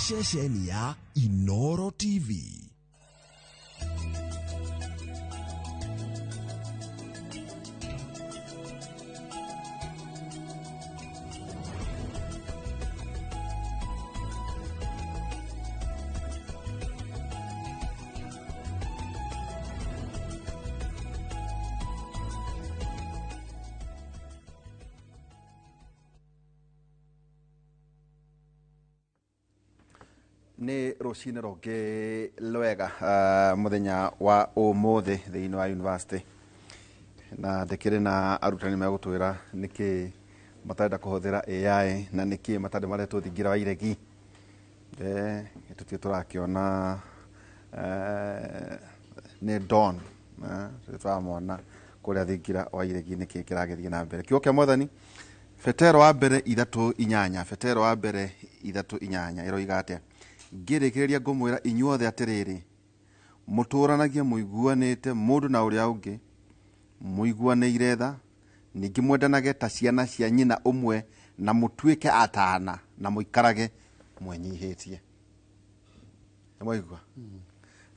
ceceni ya Inooro TV. Nĩ rũcinĩ rũngĩ lwega mũthenya wa ũmũthĩ thĩinĩ wa university, na ndĩkĩrĩ na arutani megũtwĩra nĩkĩ matarenda kũhũthĩra AI na nĩkĩ matarĩ maretwo thingira wa iregi. Tũtio tũrakĩona nĩ Dawn tũramona kũrĩa thingira wa iregi nĩkĩ kĩragĩthiĩ na mbere. Kiugo kĩa Mwathani Petero wa mbere 3:8, Petero wa mbere 3:8 ĩroiga atĩa: ngĩrĩkĩrĩria ngũmwĩra inyuothe atĩrĩrĩ, mũtũranagie mũiguanĩte mũndũ na ũrĩa ũngĩ, mũiguanĩire tha, ningĩ mwendanage ta ciana cia nyina ũmwe, na mũtuĩke atana na mũikarage mwenyihĩtie. Nĩmwaigua?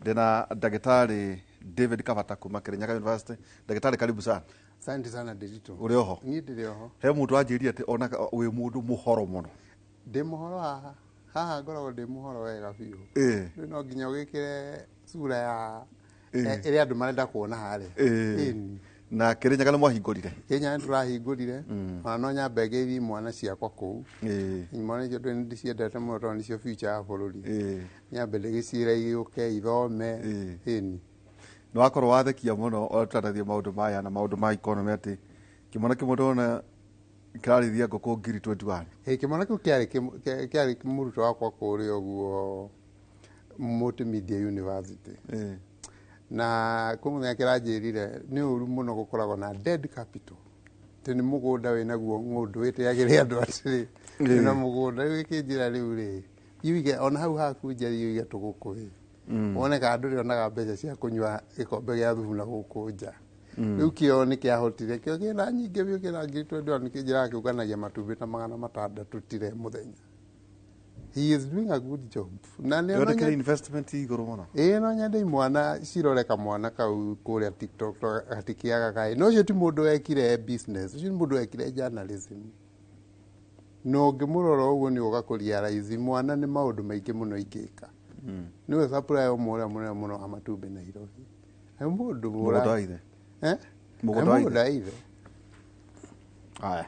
Ndĩna ndagĩtarĩ David Kabata kuma Kirinyaga University. Ndagĩtarĩ, karibu sana. Asante sana Ndiritu. Uri oho? Niĩ ndĩrĩ oho. He mũndũ anjĩria atĩ ona wĩ mũndũ mũhoro mũno. Ndĩ mũhoro haha ngoragwo ndĩ mũhoro wega biũ. Rĩu no nginya ũgĩkĩre sura ya ĩrĩa andũ marenda kuona harĩa. Na Kirinyaga nĩ mwahingũrire? Kirinyaga nĩ tũrahingũrire, ona no nyambe ngeithi mwana ciakwa kũu. Imwana icio ndĩciendete mũno tondũ nĩcio future ya bũrũri. Nyambe ndĩgĩciĩra igĩũke ithome. Nĩ wakorwo wathekia mũno ũtaranagia maũndũ maya na maũndũ ma economy atĩ kĩmwana kĩmwe ndona kĩrarĩithia ngũkũ ngiri 21. Kĩmwana kĩu kĩarĩ mũrutwo wakwa kũrĩa ũguo Multimedia University. Na kũmũthenya kĩranjĩrire nĩ ũru mũno gũkoragwo na dead capital. Tĩ nĩ mũgũnda wĩnaguo ng'ũndũ wĩtĩagĩrĩ andũ atĩrĩ na mũgũnda rĩu gĩkĩnjĩra rĩu rĩ yuge ona hau haku njari yuge tũgũkũ woneka andũ rĩonaga mbeca cia kũnyua gĩkombe gĩa thubu na gũkũ nja. Rĩu kĩo nĩ kĩahotire, kĩo kĩna nyingĩ biũ kĩrangĩtwo ndĩra nĩ kĩnjĩraga kĩũnganagia matumbĩ ta 600 tire mũthenya. He is doing a good job. Na nĩ ona investment igũrũ mũno. No nyende mwana cirore kamwana kau kũrĩa TikTok gatikĩaga kaĩ. No ũcio ti mũndũ wekire business, ũcio nĩ mũndũ wekire journalism. No ngĩmũrora ũguo nĩ ũgakũria raizi mwana nĩ maũndũ maingĩ mũno ingĩka. Niwe supply ũmwe mũnene mũno wa matumbĩ Nairobi. Mũndũ mũgũnda ithe. Mũgũnda ithe. Aya.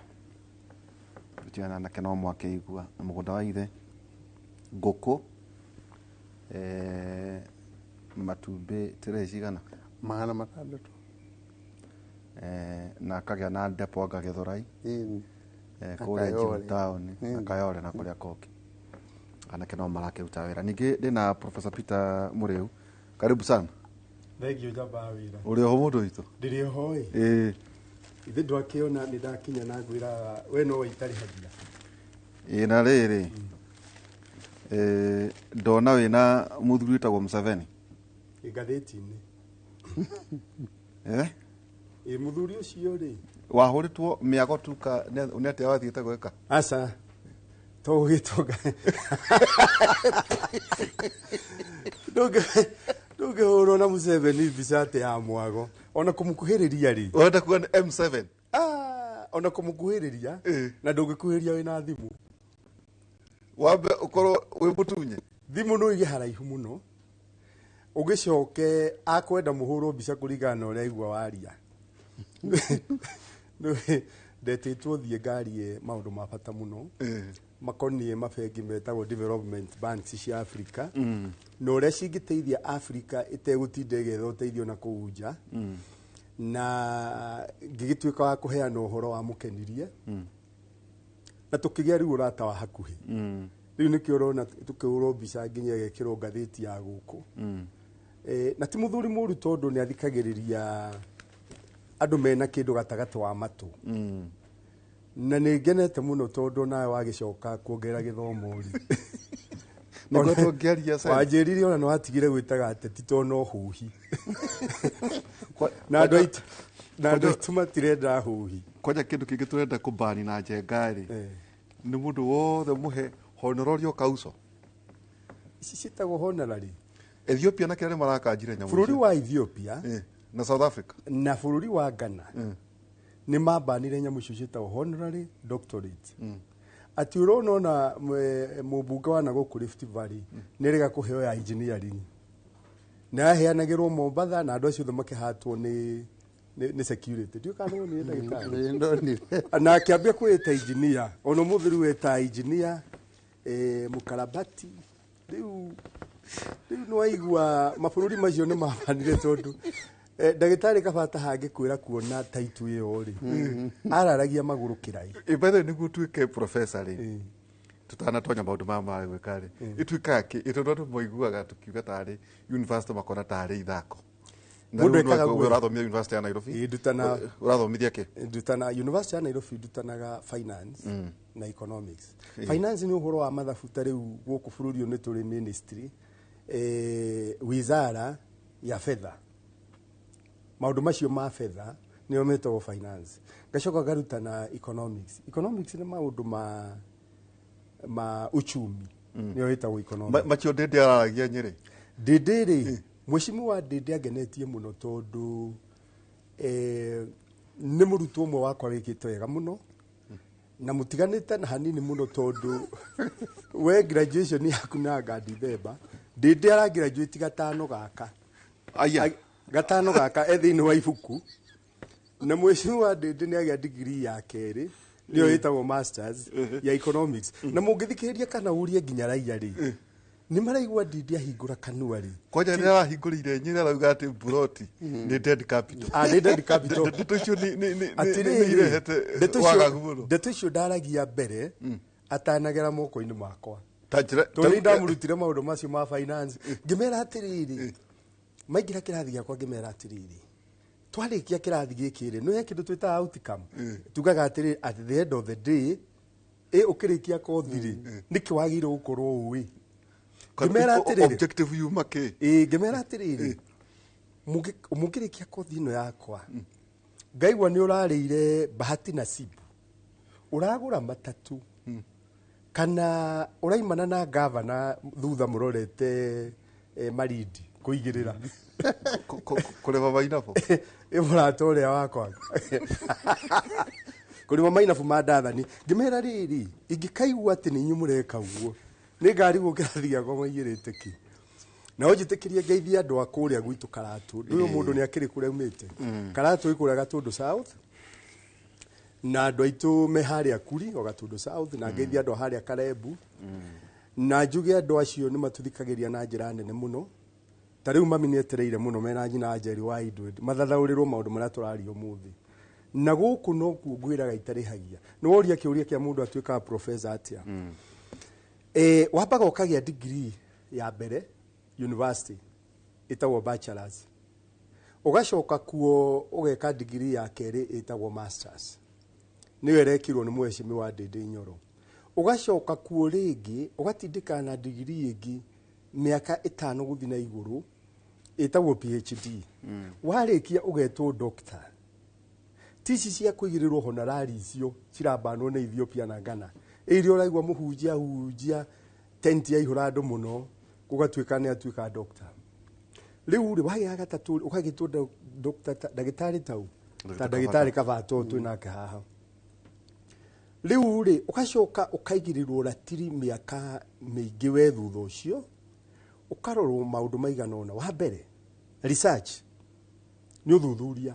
Tũtiana na kena mwakĩigua mũgũnda wa ithe. Ngũkũ matumbĩ tire cigana 600. Na akagĩa na depo ngagĩthurai. Kũrĩa Jim Town na Kayole na kũrĩa Koki. Anake no marakĩruta wĩra. Ningĩ ndĩna Professor Peter Mũrĩu. Karibu sana. Thengio njamba wĩra. Uri oho mũndũ witũ? Ndĩrĩ oho ĩ. Ithe ndwakĩona nĩ ndakinya na ngwĩra we no waitarĩhagia. Na rĩrĩ ndona wĩna mũthuri wĩtagwo Museveni. Ngathĩti-inĩ. Mũthuri ũcio rĩ. Wahũrĩtwo mĩago tuka nĩ atĩa wathiĩte gwĩka? Aca. To gĩtoga. Ndũngĩhũrwo na Museveni mbica atĩ ya mwago. Ona kũmũkuhĩrĩria rĩ. Wenda kuona M7? Ona kũmũkuhĩrĩria na ndũngĩkuhĩrĩria wĩna thimũ. Wambe ũkorwo wĩ mũtunye. Thimũ no ige haraihu mũno. Ũgĩcoke akwenda mũhũrwo mbica kũringana na ũrĩa aigua waria. Ndetĩtwo thiĩ ngarie maũndũ ma bata mũno. Makoniĩ mabengi metagwo development banks cia Africa. Na ũrĩa cingĩteithia Africa ĩtegũtinda ĩgetha ũteithio na kũu nja. Na ngĩgĩtuĩka wa kũheana ũhoro wa mũkenirie. Na tũkĩgĩa rĩu ũrata wa hakuhĩ. Rĩu nĩkĩo ũrona tũkĩhũrwo mbica nginya ĩgekĩrwo ngathĩti ya gũkũ. Na ti mũthuri mũru tondũ nĩ athikagĩrĩria andũ mena kĩndũ gatagatĩ wa matũ. Na nĩ ngenete mũno tondũ nawe wagĩcoka kuongerera gĩthomo rĩ. Nĩguo tũngĩaria sasa. Wanjĩrire ona no atigire gwĩtaga ateti to no huhi. Na andũ aitũ matirenda huhi. Kwaja kĩndũ kĩngĩ tũrenda kũbani na njenga rĩ. Nĩ mũndũ wothe mũhe Honorario Kauso. citagwo honorary. Ethiopia na kĩrĩa marakanjire nyamũ Bũrũri wa Ethiopia na South Africa na bũrũri wa Ghana nĩ mambanire nyamũ icio ciĩtagwo honorary doctorate. Ati ũrona mũmbunge wa nagũkũ Rift Valley nĩ rĩga kũheo ya engineering na yaheanagĩrwo Mombatha na andũ acio othe makĩhatwo nĩ security. Ndiũ kana nĩ ndagĩtarĩ na akĩambia kwĩta engineer, ona mũthuri weta engineer mũkarabati. Rĩu nĩ waigua mabũrũri macio nĩ mabanire tondũ ndagĩtarĩ Kabata hangĩkwĩra kuona taitu ĩyo rĩ araragia magũrũ kĩrai. Ibethe nĩguo tuĩke professor rĩ tutanatonya maũndũ maya gwĩka rĩ ituĩkaga kĩ ĩtondũ mũiguaga tukiuga tarĩ university makona tarĩ ithako. Mũndũ ekaga ũrathomithia university ya Nairobi ũrathomithia kĩ? Ndutana university ya Nairobi ndutanaga finance na economics. Finance nĩ ũhoro wa mathabu ta rĩu gũkũ bũrũri nĩ tũrĩ ministry wizara ya fedha. Maũndũ macio ma fedha nĩo metagwo finance. Ngacoka ngarutana economics. Economics nĩ maũndũ ma uchumi nĩo ĩtagwo economics. Macio Ndĩndĩ araragia Nyĩrĩ. Ndĩndĩ rĩ Mheshimiwa Ndĩndĩ angenetie mũno tondũ nĩ mũrutwo ũmwe wakwa wĩkĩte wega mũno na mũtiganĩte na hanini mũno tondũ we graduation yaku na December Ndĩndĩ ara graduate gatano gaka. Gatano gaka thĩinĩ wa ibuku na Mheshimiwa Ndĩndĩ nĩ agĩa degree ya kerĩ nĩyo ĩtagwo masters ya economics. Na mũngĩthikĩrĩria kana ũrie nginya raiya rĩ nĩ maraigua Ndĩndĩ ahingũra kanua rĩ kwanja nĩ arahingũrĩire Nyĩrĩ arauga atĩ buroti nĩ dead capital. Nĩ dead capital. Ndeto icio nĩ irehete wagagu mũno. Ndeto icio ndaragia mbere atanagera moko-inĩ makwa tondũ ndamũrutire maũndũ macio ma finance. Ngĩmera atĩrĩrĩ maingĩra kĩrathi gĩakwa ngĩmera atĩrĩrĩ twarĩkia kĩrathi gĩkĩ rĩ nĩ kĩndũ twĩtaga outcome tugaga atĩrĩ at the end of the day ũkĩrĩkia kothi rĩ nĩkĩ wagĩrĩirwo gũkorwo ũĩ. Ngĩmera atĩrĩrĩ objective yuma kĩ ngĩmera atĩrĩrĩ mũngĩrĩkia kothi ĩno yakwa ngaigua nĩ ũrarĩire bahati nasibu ũragũra matatu kana ũraimana na gavana thutha mũrorete Marindi kũigĩrĩra kũrĩma Mainabu mũrata ũrĩa wakwa kũrĩma Mainabu ma Ndathani. Ngĩmera rĩrĩ ingĩkaigua atĩ nĩ inyuĩ mũreka ũguo nĩ ngarigwo kĩrathi gĩakwa maigĩrĩte kĩ. Na ũnjĩtĩkĩrie ngeithie andũ a kũrĩa gwitũ Karatu. Ũyũ mũndũ nĩ akĩrĩ kũrĩa umĩte. Karatu ĩkũrĩa Gatũndũ South na andũ aitũ me harĩa Kuri o Gatũndũ South na ngeithie andũ harĩa Karembu na njuge andũ acio nĩ matũthikagĩria na njĩra nene mũno. Ta rĩu mami nĩ etereire mũno mena nyina Njeri wa Idwe mathathaũrĩrwo maũndũ marĩa tũraria ũmũthĩ. Na gũkũ no kuo ngwĩraga itarĩhagia. Nĩ woria kĩũria kĩa mũndũ atuĩkaga professor atĩa. Wambaga ũkagĩa degree ya mbere university ĩtagwo bachelors. Ũgacoka kuo ũgeka degree ya kerĩ ĩtagwo masters. Nĩyo ĩrekirwo nĩ Mheshimiwa Ndĩndĩ Nyoro. Ũgacoka kuo rĩngĩ ũgatindĩka na degree ĩngĩ mĩaka 5 gũthiĩ na igũrũ ĩtagwo PhD. Warĩkia ũgetwo doctor. Tici cia kũigĩrĩrwo honorari icio cirambanwo nĩ Ethiopia na Ghana. Iria ũraigua mũhunjia tent ya ihũra andũ mũno gũgatuĩka nĩ atuĩka doctor. Rĩu rĩ wagĩa gatatũ ũkagĩtwo doctor ndagĩtarĩ tau ta ndagĩtarĩ Kabata twĩ nake haha. Rĩu rĩ ũgacoka ũkaigĩrĩrwo ratiri mĩaka mĩingĩ we thutha ũcio ũkarorwo maũndũ maigana ũna. Wa mbere research nĩ ũthuthuria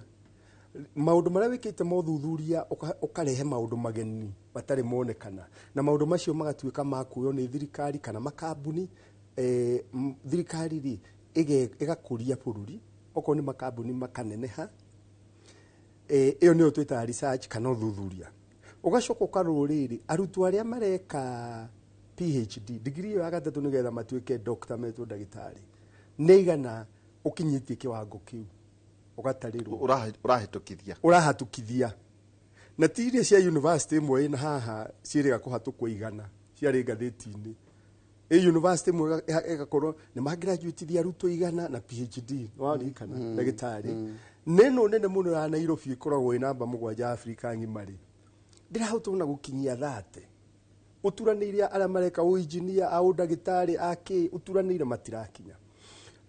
maũndũ marĩa wĩkĩte ma ũthuthuria ũkarehe maũndũ mageni matarĩ monekana na maũndũ macio magatuĩka ma kuoywo nĩ thirikari kana makambuni. Thirikari rĩ ĩgakũria bũrũri okorwo nĩ makambuni makaneneha. Ĩyo nĩyo twĩtaga research kana ũthuthuria. Ũgacoka ũkarorwo rĩrĩ arutwo arĩa mareka PhD degree ya gatatũ nĩgetha matuĩke doctor metwo ndagĩtarĩ nĩ igana ũkinyĩtie kĩwango kĩu ũgatarĩrwo ũrahatũkithia na ti iria cia university ĩmwe ĩna haha ciĩrĩga kũhatũkwo igana ciarĩ ngathĩti-inĩ. University ĩmwe ĩgakorwo nĩ magraduate arutwo igana na PhD waririkana ndagĩtarĩ. Neno nene mũno ya Nairobi ĩkoragwo ĩ namba 7 Afrika ng'ima rĩ ndĩrahota na gũkinyia 30 uturanĩire arĩa mareka ũinjinia a ũndagĩtarĩ akĩ uturanĩire matirakinya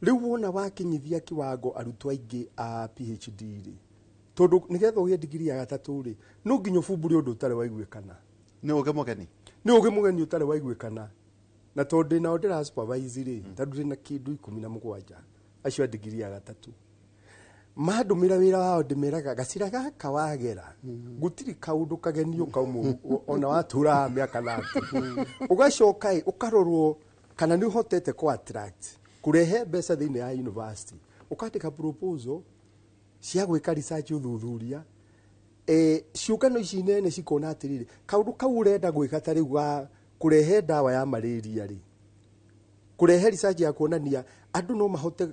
rĩu wona wakinyithia kiwango arutwo aingĩ a PhD rĩ tondu nigetha ũgĩe degree ya gatatũ rĩ no nginya ũbumbũre ũndũ ũtarĩ waiguĩkana nĩ ũgĩ mũgeni ũtarĩ waiguĩkana na tondu nao ndĩra supervise rĩ tondu ndĩna kĩndũ 17 acio a degree ya gatatũ madumira wira wao ndimeraga gacira gaka wagera gutiri kaundu kagenio kaumu ona watura miaka nati ugacoka ukarorwo kana ni uhotete ko attract kurehe mbeca thini ya university ukandika proposal cia gwika research uthuthuria ciũngano ici nene cikona atiriri kaundu kau urenda gwika tari gwa kurehe dawa ya malaria ri kurehe research ya kuonania andu no mahote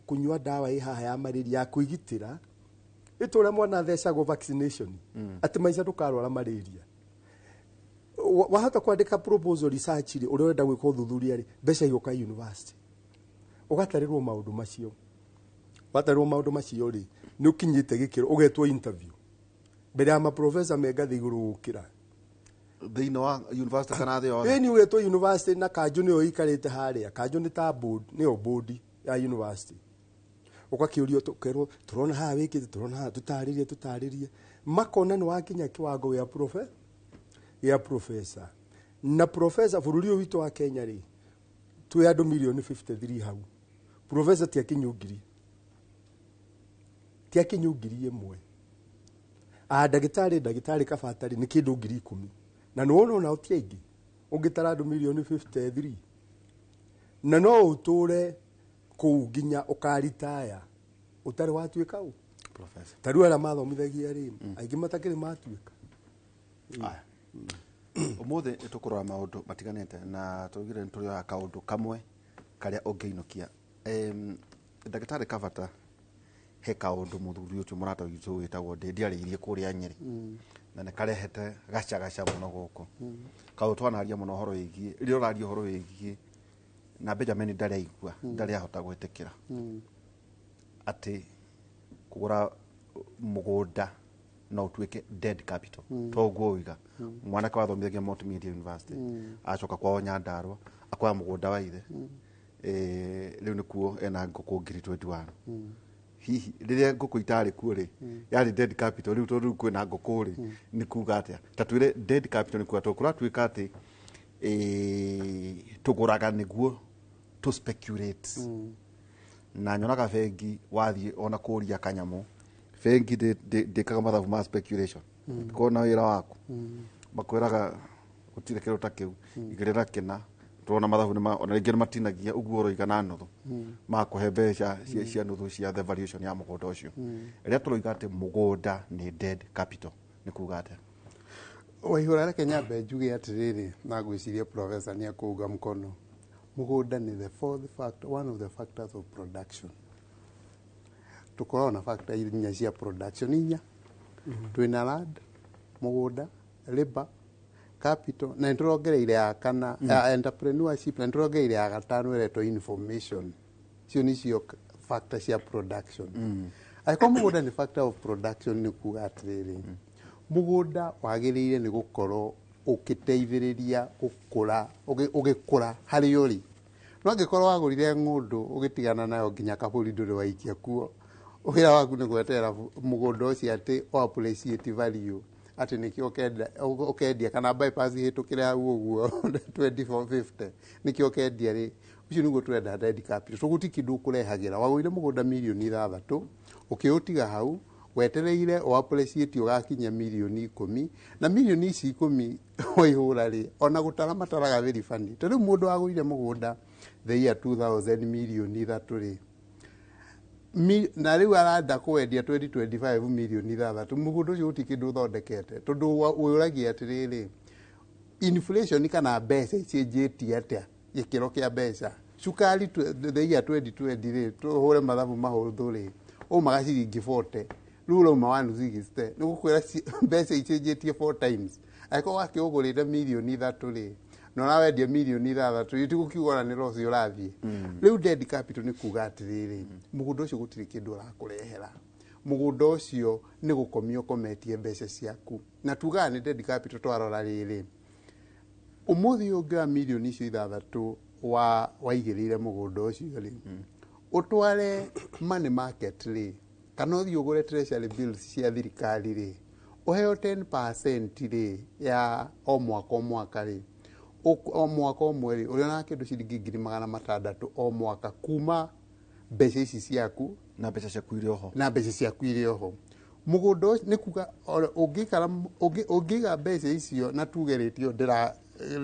kunyua dawa haha ya malaria ya kuigitira itura mwana thecagwo vaccination ati maica ndukarwara malaria wahota kwandika proposal research ri urenda gwika uthuthuria ri mbeca igoka university ugatarirwo maundu macio ri ni ukinyite gikiro ugetwo interview mbere ya ma professor megathi iguru gukira thĩinĩ wa university kana thĩ yothe ni ugetwo university na kanju nĩyo ikarĩte harĩa kanju nĩ ta board nĩyo board ya university ukakiurio tukerwo turona haha wikite turona haha tutarĩrie makona ni wakinya kiwango ya professor na professor bũrũri ũyũ witũ wa Kenya ri twi andu milioni 53 hau professor tiakinyungiri imwe ndagĩtarĩ kabatari ni kindu 10,000 na no na utiaingi ungitara andu milioni 53 na no uture kuu nginya ukaritaya utari watuika u professor taru ara mathomithagia ri aingi matakiri matuika umuthi tukurora maundu matiganite na tugire nturioya kaundu kamwe karia ungiinukia ndagĩtarĩ Kavata he kaundu muthuri ucio murata witu witagwo ndiariirie kuria Nyeri na ne karehete gaca muno guku kaundu twanaria muno horo igie ri ũraria horo igie na Benjamin ndaraigua ndariahota gwitikira ati kugura mugunda no tuike dead capital toguo wiga mwanake wathomithagia Multimedia University acoka kwao Nyandarua akwaya mugunda wa ithe riu nikuo ena nguku ngiri 21 hihi riria nguku itari kuo ri yari dead capital riu tondu kwina nguku ri ni kuga atia tatwire dead capital ni kuga tukura twika ati tuguraga niguo to speculate na nyonaga bengi wathie ona kuria kanyamu bengi ndikaga mathabu ma speculation kona wira waku makwiraga utire kiruta kiu igirira kina tuona mathabu ni ona ringi matinagia uguo roiga na nuthu makuhe mbeca cia nuthu cia the valuation ya mugunda ucio riria turoiga ati mugunda ni dead capital ni kuga ati Waihura reke nyambe njuge atiriri na gwiciria professor ni akuga mkono mugunda ni the fourth factor, one of the factors of production. Tukorwo na factor inya cia production inya twina land mugunda labor capital na nturongereire ya kana entrepreneurship na nturongereire ya gatano ireto information cio nicio factor cia production aiko mugunda ni factor of production ni kuga atiriri mugunda wagiriire ni gukorwo ukiteithiriria ugikura hari uri no ngikorwo wagurire ngundu ugitigana nayo nginya kaburi nduri waikia kuo wira waku ni gweterera mugunda ucio ati o appreciate value ati nikio ukendia kana bypass hitukire hau uguo 2450 nikio ukendia ri ucio niguo twenda dead capital so gutikindu kurehagira wagurire mugunda milioni 6 ukiutiga hau wetereire o appreciate ugakinya milioni 10 na milioni ici 10 waihura ri ona gutara mataraga very funny tondu mundu agurire mugunda the year 2000 milioni 3 ri na riu aranda kwendia 2025 milioni 3 mugunda ucio utikindu thondekete tondu uragia atiriri inflation kana mbeca icenjetie atia gikiro kia mbeca cukari the year 2020 ri tuhure mathabu mahuthu ri o magaciringi 40 rulo mawanu zigiste ni gukwira mbeca icenjetie 4 times aiko wakiugurite milioni 3 ri no na wendia milioni 3 itigukiugora ni rosi urathie riu dead capital ni kuga atiriri mugunda ucio gutiri kindu urakurehera mugunda ucio ni gukomio kometie mbeca ciaku na tuga ni dead capital twarora riri umuthi ungira milioni icio 6 waigirire mugunda ucio ri utware money market ri kana uthi ugure treasury bills cia thirikari ri uheo 10% ri ya o mwaka ri o mwaka umwe ri uriona kindu ciringi 600,000 o mwaka kuma mbeca ici ciaku na mbeca ciaku irio ho mugunda ni kuga ungiga mbeca icio na tugeretio ndira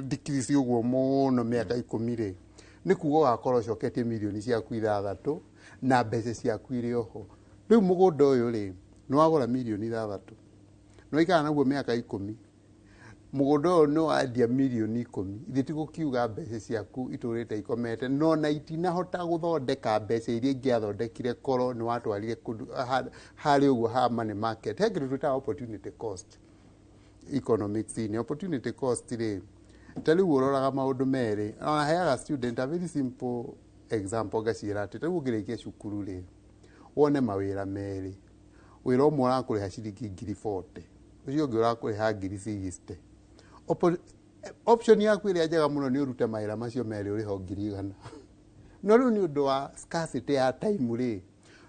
decrease uguo muno miaka 10 ri ni kuga ugakorwo coketie milioni ciaku 6 na mbeca ciaku irio ho riu mugunda uyu ri ni wagura milioni 6 no ikana naguo miaka 10 mugunda uyu ni wandia milioni 10 ithi tigukiuga mbeca ciaku iturite ikomete no na itinahota guthondeka mbeca iria ingiathondekire koro ni watwarire hari uguo ha money market he kindu twitaga opportunity cost economics ni opportunity cost ri tariu uroraga maundu meri ona heaga student a very simple example gacira ati tariu ngirikia cukuru ri wone mawira meri wira umwe urakuriha ciringi 40,000 ucio ungi urakuriha 60,000 option yaku iria njega muno ni urute mawira macio meri uriho 100,000 no riu ni undu wa scarcity ya time ri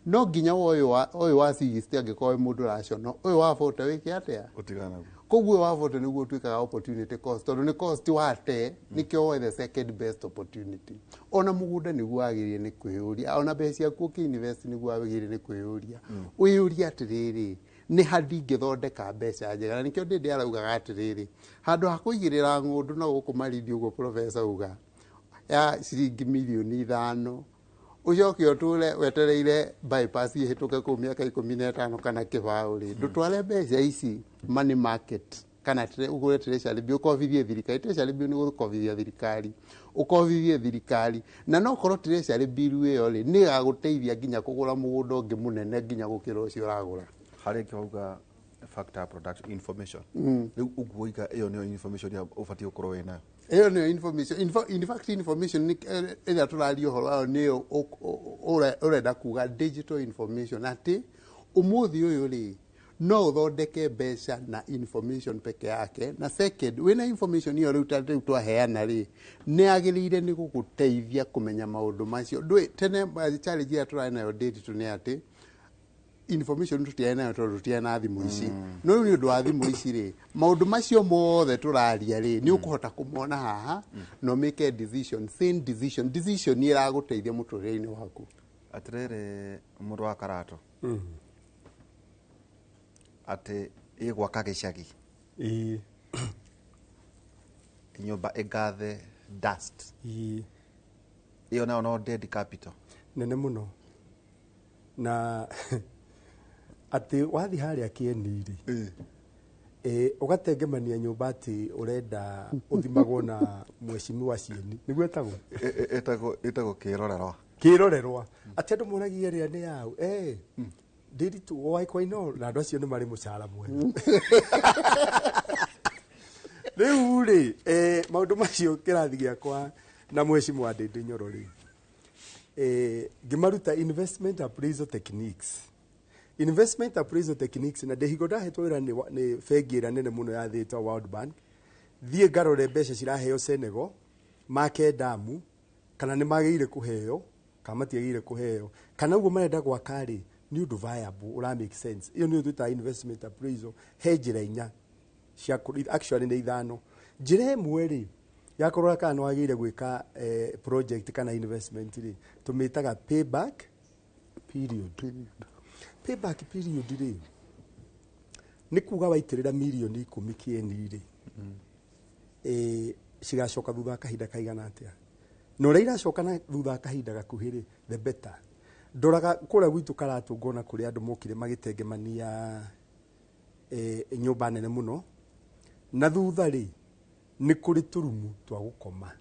no nginya uyu wa 60 angikorwo mundu raciono uyu wa 40 wiki atia utigana koguo wa 40 niguo twikaga opportunity cost tondu ni cost wate nikio the second best opportunity ona mugunda niguo agirie ni kwiyuria ona mbeca ciaku invest niguo agirie ni kwiyuria uyuria atiriri ni hadi ngithondeka mbeca njega na nikio ndindi araugaga atiriri handu ha kuigirira ngundu na gukumarithi uguo professor uga ya ciringi milioni 5 ucoke uture wetereire bypass ihituke ku miaka 15 kana kibao ri ndutware mbeca ici money market kana ugure treasury bill ukovithie thirikari treasury bill ni gukovithia thirikari ukovithie thirikari na no korwo treasury bill iyo ri ni gaguteithia nginya kugura mugunda ungi munene nginya gukira ucio uragura hari kiuga factor production information riu uguiga iyo ni information ya ufati ukorwo wina iyo ni information in fact information ni ila turario horo ni urenda kuga digital information ati umuthi uyu ri no uthondeke mbeca na information peke yake na second wina information iyo riu twaheana ri ni agirire ni guguteithia kumenya maundu macio ndui tene challenge ya turaina nayo digital ni ati information tutiana nayo tutiana thimu ici no riu ni undu wa thimu ici ri maundu macio mothe turaria ri ni ukuhota kumona haha no make a decision same decision ni iraguteithia muturire-ini waku atirere mundu wa karato ati igwaka gicagi nyumba igathe dust iyo nayo no dead capital nene muno na ati wathi haria kieniri ugatengemania nyumba ati urenda uthimagwo na mheshimiwa Cieni niguo etagwo kirorerwa ati andu muragia ria ni yao ndiri tu waikwa ino na andu acio ni mari mucara mwega riu ri maundu macio kirathi giakwa na mheshimiwa Ndindi Nyoro ri ngimaruta investment appraisal techniques na ndehigo ndahetwo wira ni bengi ira nene muno ya thitwa World Bank thie ngarore mbeca ciraheo Senegal make damu kana ni magire kuheo kana matiagire kuheo kana uguo marenda gwaka ri ni undu viable ura make sense iyo ni twita investment appraisal he njira inya cia actually ni 5 njira imwe ri yakorwo kana wagire gwika project kana investment ri tumitaga payback period ri ni kuga waitirira milioni 10 kieni ri cigacoka thutha kahinda kaigana atia no ria iracoka na thutha kahinda gakuhiri the better ndoraga kuria gwitu karatu ngona kuri andu mokire magitengemania nyumba nene muno na thutha ri ni kuri turumu twa gukoma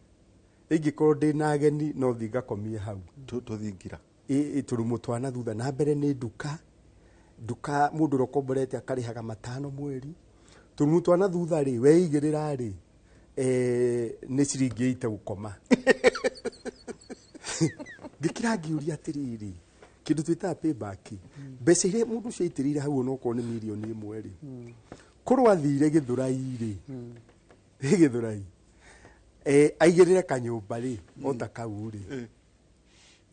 ingikorwo ndina ageni no thinga komie hau tuthingira turumu twana thutha na mbere ni duka mundu rokomborete akarihaga 5 mweri turumu twana thutha ri weigirira ri ni ciringi 8 gukoma ngikira ngiuria atiriri kindu twita payback mbeca iria mundu ciaitirire hau no ko ni milioni 1 ri kurwa thire githurai ri githurai aigirire kanyumba ri ota kau ri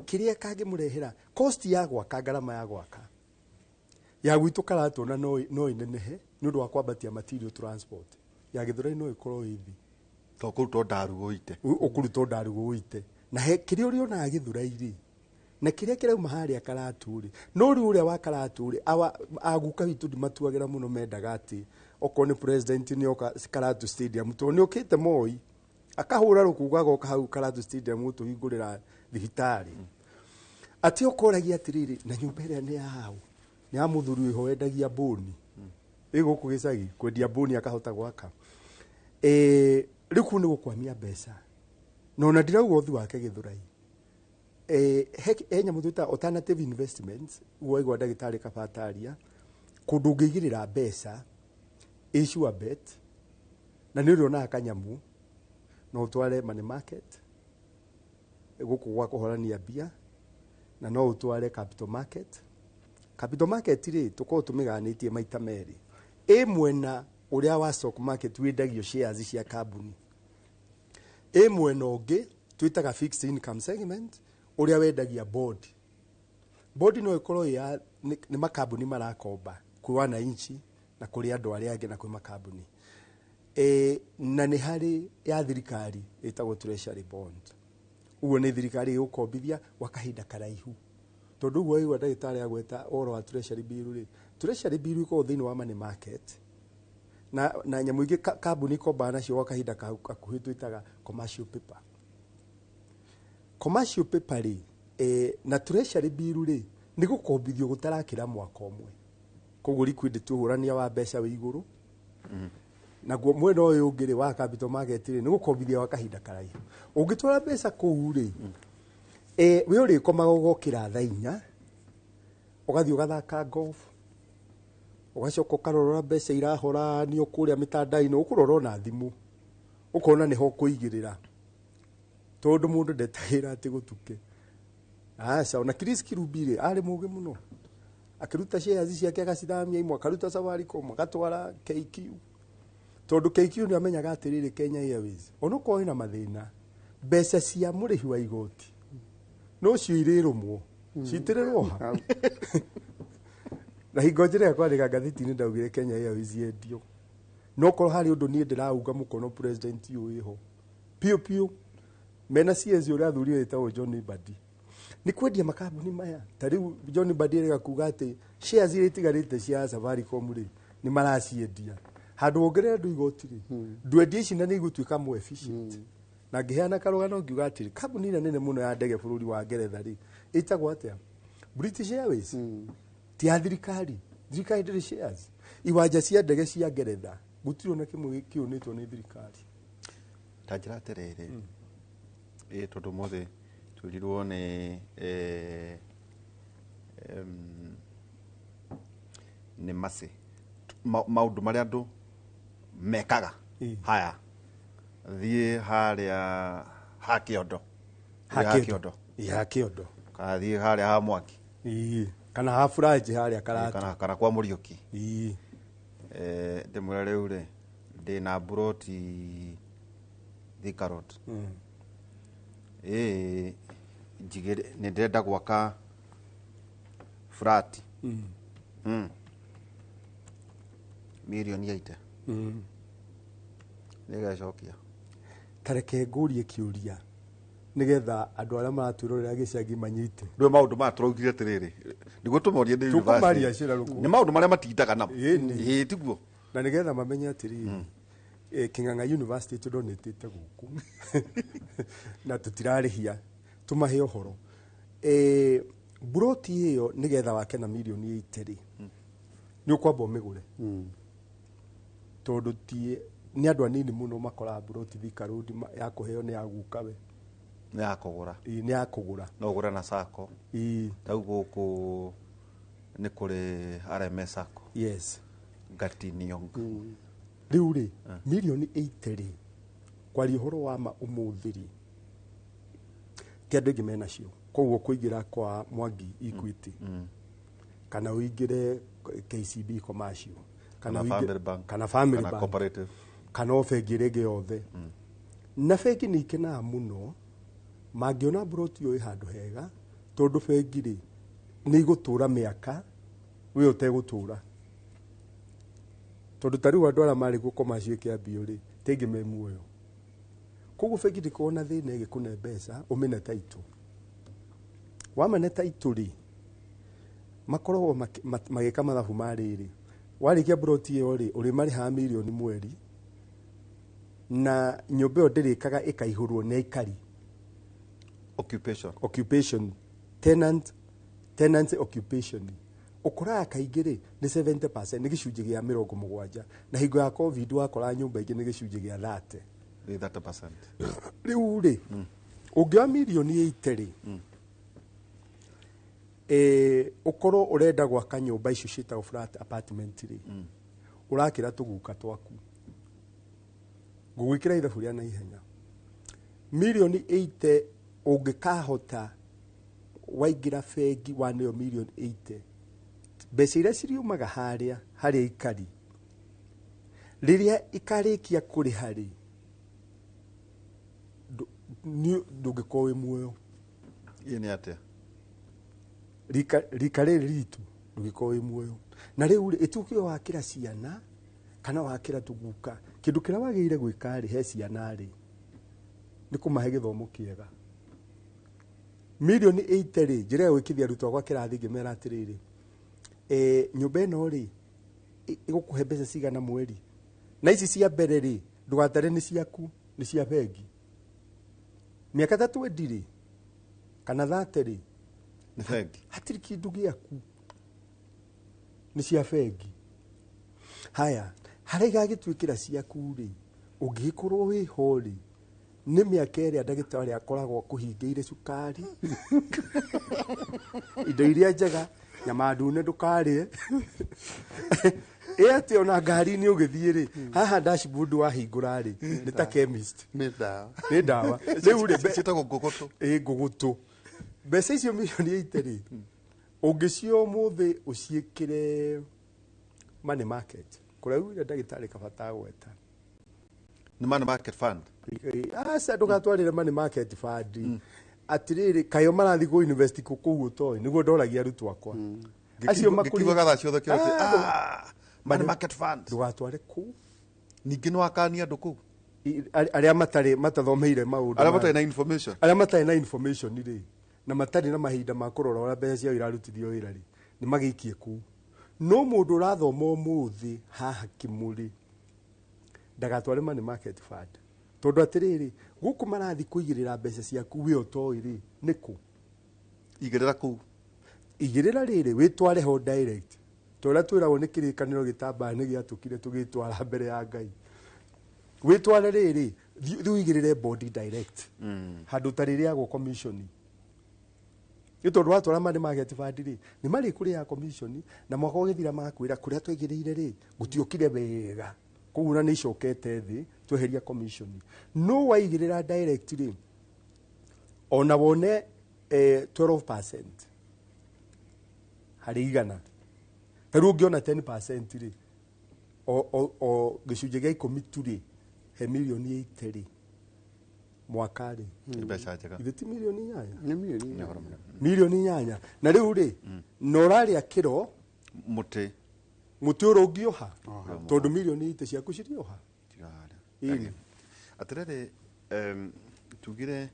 kiria kangi murehera cost ya gwaka garama ya gwaka ya gwitu karatona no inenehe ni undu wa kwambatia material transport ya Githurai no ikorwo ithi to kuruto ndarugo ite ukuruto ndarugo ite na he kiria uri ona Githurai ri na kiria kirauma haria Karatu ri no ri uria wa Karatu ri aguka witu ndimatuagira muno mendaga ati oko ni president ni oka Karatu stadium to ni okite Moi akahura rukuga goka hau Karatu stadium to hingurira thibitari ati okoragia atiriri na nyumba iria ni hau ni amuthuru iho endagia boni iguku gicagi kwendia boni akahota gwaka riku ni gukwamia mbeca no na ndirauga uthu wake Githurai enya muthuta alternative investments uigwa ndagitari Kabataria kundu ngigirira mbeca issue a bet na ni uri ona kanyamu no utware money market guku gwa kuhorania bia na no utware capital market ri tuko tumiganitie maita meri mwena uria wa stock market wendagio shares cia kambuni mwena ungi twitaga fixed income segment uria wendagia bond no ikorwo ya ni makambuni marakomba kwi wananchi na kuri andu aria angi na kwi makambuni na ni hari ya thirikari itagwo treasury bond uguo ni thirikari igukombithia wakahinda karaihu tondu uguo igwa ndagitari agweta oro wa treasury bill iko thini wa money market na nyamu ingi kambuni komba nacio wakahinda kakuhi twitaga commercial paper ri na treasury bill ri ni gukombithio gutarakira mwaka umwe koguo liquid tuhurania wa mbeca wi iguru na guo mwena uyu ungiri wa capital market ri ni gukombithia wakahinda karaihu ungitwara mbeca kuu ri we uri komaga ugokira thaa 4 ugathii ugathaka golf ugacoka ukarorora mbeca irahora ni ukuria mitandai-ini ukurora na thimu ukona niho kuigirira tondu mundu ndetagira ati gutuke aca ona Chris Kirubi ari mugi muno akiruta shares ciake agacithamia imwe akaruta Safaricom agatwara KQ tondu KQ ni amenyaga atiriri Kenya Airways ono ko ina mathina mbeca cia murihi wa igoti no cio irirumwo citirerwo ha na hingonjere kwandika gatheti-ini ndaugire Kenya Airways yendio no ko hari undu ni ndirauga mukono president uyu iho pio mena ciezi uria athuri etagwo John Badi ni kwendia makambuni maya tariu John Badi rega kuga ati shares iria itigarite cia Safaricom ri ni maraciendia handu ongerera ndu igoti ri ndwendia ici na ni igutwika mo efficient na ngiheana karugano ngiuga ati kambuni ina nene muno ya ndege bururi wa Ngeretha ri itagwo atia British Airways ti thirikari ndiri shares iwanja cia ndege cia Ngeretha gutiro na kimwe kiunitwo ni thirikari tajira terere tondu mothe turirwo ni ni masi maundu maria andu mekaga haya thie haria ha kiondo kathie haria ha mwaki kana ha furaji haria Karatu kana kwa Muriuki ndimwira riu ri ndina buroti Thika Road njigire ni ndenda gwaka flat milioni 8 nigacokia tareke ngurie kiuria nigetha andu aria maratwirorera gicagi manyite ndio maundu maturaugire atiriri niguo tumorie ni university ni maundu maria matindaga namo tiguo na nigetha mamenye atiriri King'ang'a University tudonetete guku na tutirarihia tumahe ohoro buroti hiyo nigetha wake na milioni 8 ni ukwamba umigure tondu tie ni andu anini muno makora buroti Thika Road ya kuheo ni agukawe ni akugura ni akugura no ugura na sako tau guku ni kuri RMS sako yes Gatini Yong riu ri milioni 8 ri kwari horo wa ma umuthiri kende gimena cio koguo kuigira kwa Mwangi Equity kana uingire KCB Commercial kana Family Bank kana Family Bank Cooperative kana ofengire ge yothe na bengi nä ikenaga må no mangĩona mburoti ĩyo ĩ handũ hega tondũ bengi rĩ nĩ igũtũra mĩaka wĩ ũtegũtũra tondũ ta rĩu andũ arĩa marĩ gũkoma acio kĩambio rĩ tĩngĩ me muoyo koguo bengi ndĩkorwo na thĩna ĩgĩkũne mbeca ũmĩne taitũ wamane taitũ rĩ makoragwo magĩka mathabu marĩrĩ warĩkia mburoti ĩyo rĩ ũrĩmarĩhaga mirioni mweri na nyũmba ĩyo ndĩrĩkaga ĩkaihũrwo nĩ aikari occupation tenant occupation ũkoraga kaingĩ rĩ nĩ 70% nĩ gĩcunjĩ gĩa 70 na hingo ya covid wakora nyũmba ingĩ nĩ gĩcunjĩ gĩa 30%. Rĩu rĩ ũngĩoya mirioni 80 rĩ ũkorwo ũrenda gwaka nyũmba icio ciĩtagwo flat apartment rĩ ũrakĩra tũguka twaku ngũgwĩkĩra ithabu rĩa na ihenya mirioni 80 ũngĩkahota waingĩra bengi waneo mirioni 80 mbeca iria ciriumaga harĩa ikari rĩrĩa ikarĩkia kũrĩha rĩ ndũngĩkorwo wĩ muoyo nĩ atĩa rika rĩrĩ ritũ ndũngĩkorwo wĩ muoyo na rĩu rĩ ĩtuĩke wakĩra ciana kana wakĩra tũguka kĩndũ kĩrĩa wagĩrĩire gwĩka rĩ he ciana rĩ nĩ kũmahe gĩthomo kĩega mirioni 80 rĩ njĩra ya gwĩkithia arutwo akwa kĩrathi ngĩmera atĩrĩrĩ nyũmba ĩno rĩ ĩgũkũhe mbeca cigana mweri na ici cia mbere rĩ ndũgatare nĩ ciaku nĩ cia bengi mĩaka 30 rĩ kana 30 rĩ nĩ bengi hatirĩ kĩndũ gĩaku nĩ cia bengi haya harĩa igagĩtuĩkĩra ciaku rĩ ũngĩgĩkorwo wĩho rĩ nĩ mĩaka ĩrĩa ndagĩtarĩ akoragwo kũhingĩire cukari indo iria njega nyama ndune ndũkarĩe atĩ ona ngari-inĩ ũgĩthiĩ rĩ haha dashboard wahingũra rĩ nĩ ta chemist nĩ ndawa rĩu rĩ ciĩtagwo ngũgũtũ ngũgũtũ mbeca icio mirioni 80 rĩ ũngĩcio ũmũthĩ ũciĩkĩre money market kũrĩa wĩra ndagĩtarĩ kabata gweta nĩ money market fund aca ndũgatwarĩre money market fund atĩrĩrĩ kayo marathiĩ kũ invest kũu ũtoĩ nĩguo ndoragia arutwo akwa acio makũriga thaa ciothe kĩroti money market fund ndũgatware kũu ningĩ nĩ wakania andũ kũu arĩa matathomeire maũndũ arĩa matarĩ na information rĩ na matarĩ na mahinda ma kũrora ũrĩa mbeca ciao irarutithio wĩra rĩ nĩ magĩikie kũu no mũndũ ũrathoma ũmũthĩ haha Kĩmũrĩ ndagatware money market fund tondũ atĩrĩrĩ gũkũ marathi kũigĩrĩra mbeca ciaku wĩ ũtoĩ rĩ nĩ kũ igĩrĩra kũu igĩrĩra rĩrĩ wĩtware ho direct tũrĩa twĩragwo nĩ kĩrĩkanĩro gĩtambaga nĩ gĩatũkire tũgĩtwara mbere ya Ngai wĩtware rĩrĩ thiĩ ũigĩrĩre body direct handũ ta rĩrĩa yagwo commission nĩ tondũ watwara money market fund rĩ nĩ marĩ kũrĩa commission na mwaka ũgĩthira makwĩra kũrĩa twaigĩrĩire rĩ gũtiokire wega koguo na nĩ icokete thĩ tweheria commission no waigĩrĩra direct rĩ ona wone 12% harĩ igana tarĩ ũngĩona 10% rĩ o gĩcunjĩ gĩa 10 tu rĩ he mirioni 80 rĩ mwaka rĩ mbeca njega ithe ti mirioni 8 mirioni 8 na rĩu rĩ na ũrarĩa kĩro mũtĩ ũrĩa ũngĩoha tondũ mirioni 8 ciaku cirĩoha atĩrĩrĩ tugire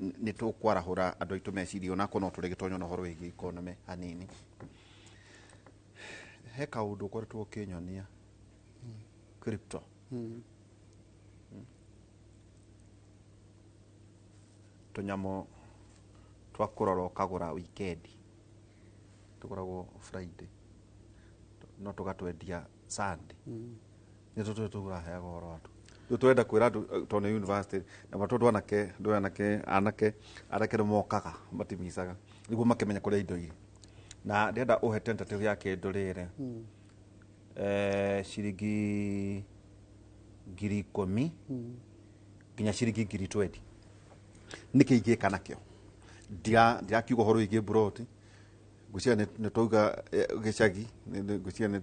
nĩ tũkwarahũra andũ aitũ meciria onakorwo no tũrĩ gĩtonyo na ũhoro wĩgiĩ economy hanini he kaũndũ ũkoretwo ũkĩnyonia crypto tũnyamũ twa kũrora ũkagũra weekend tũkoragwo Friday no tũgatwendia Sunday nĩ tũraheaga ũhoro watu rĩu tũrenda kwĩra andũ tondũ university na matũ anake nĩ mokaga matimicaga nĩguo makĩmenya kũrĩa indo irĩ na ndĩrenda ũhe tentative ya kĩndũ rĩrĩ ciringi 10,000 nginya ciringi 20,000 nĩkĩ ingĩka nakĩo ndirakiuga ũhoro wĩgiĩ mburoti ngwĩciria nĩ twauga gĩcagi ngwĩciria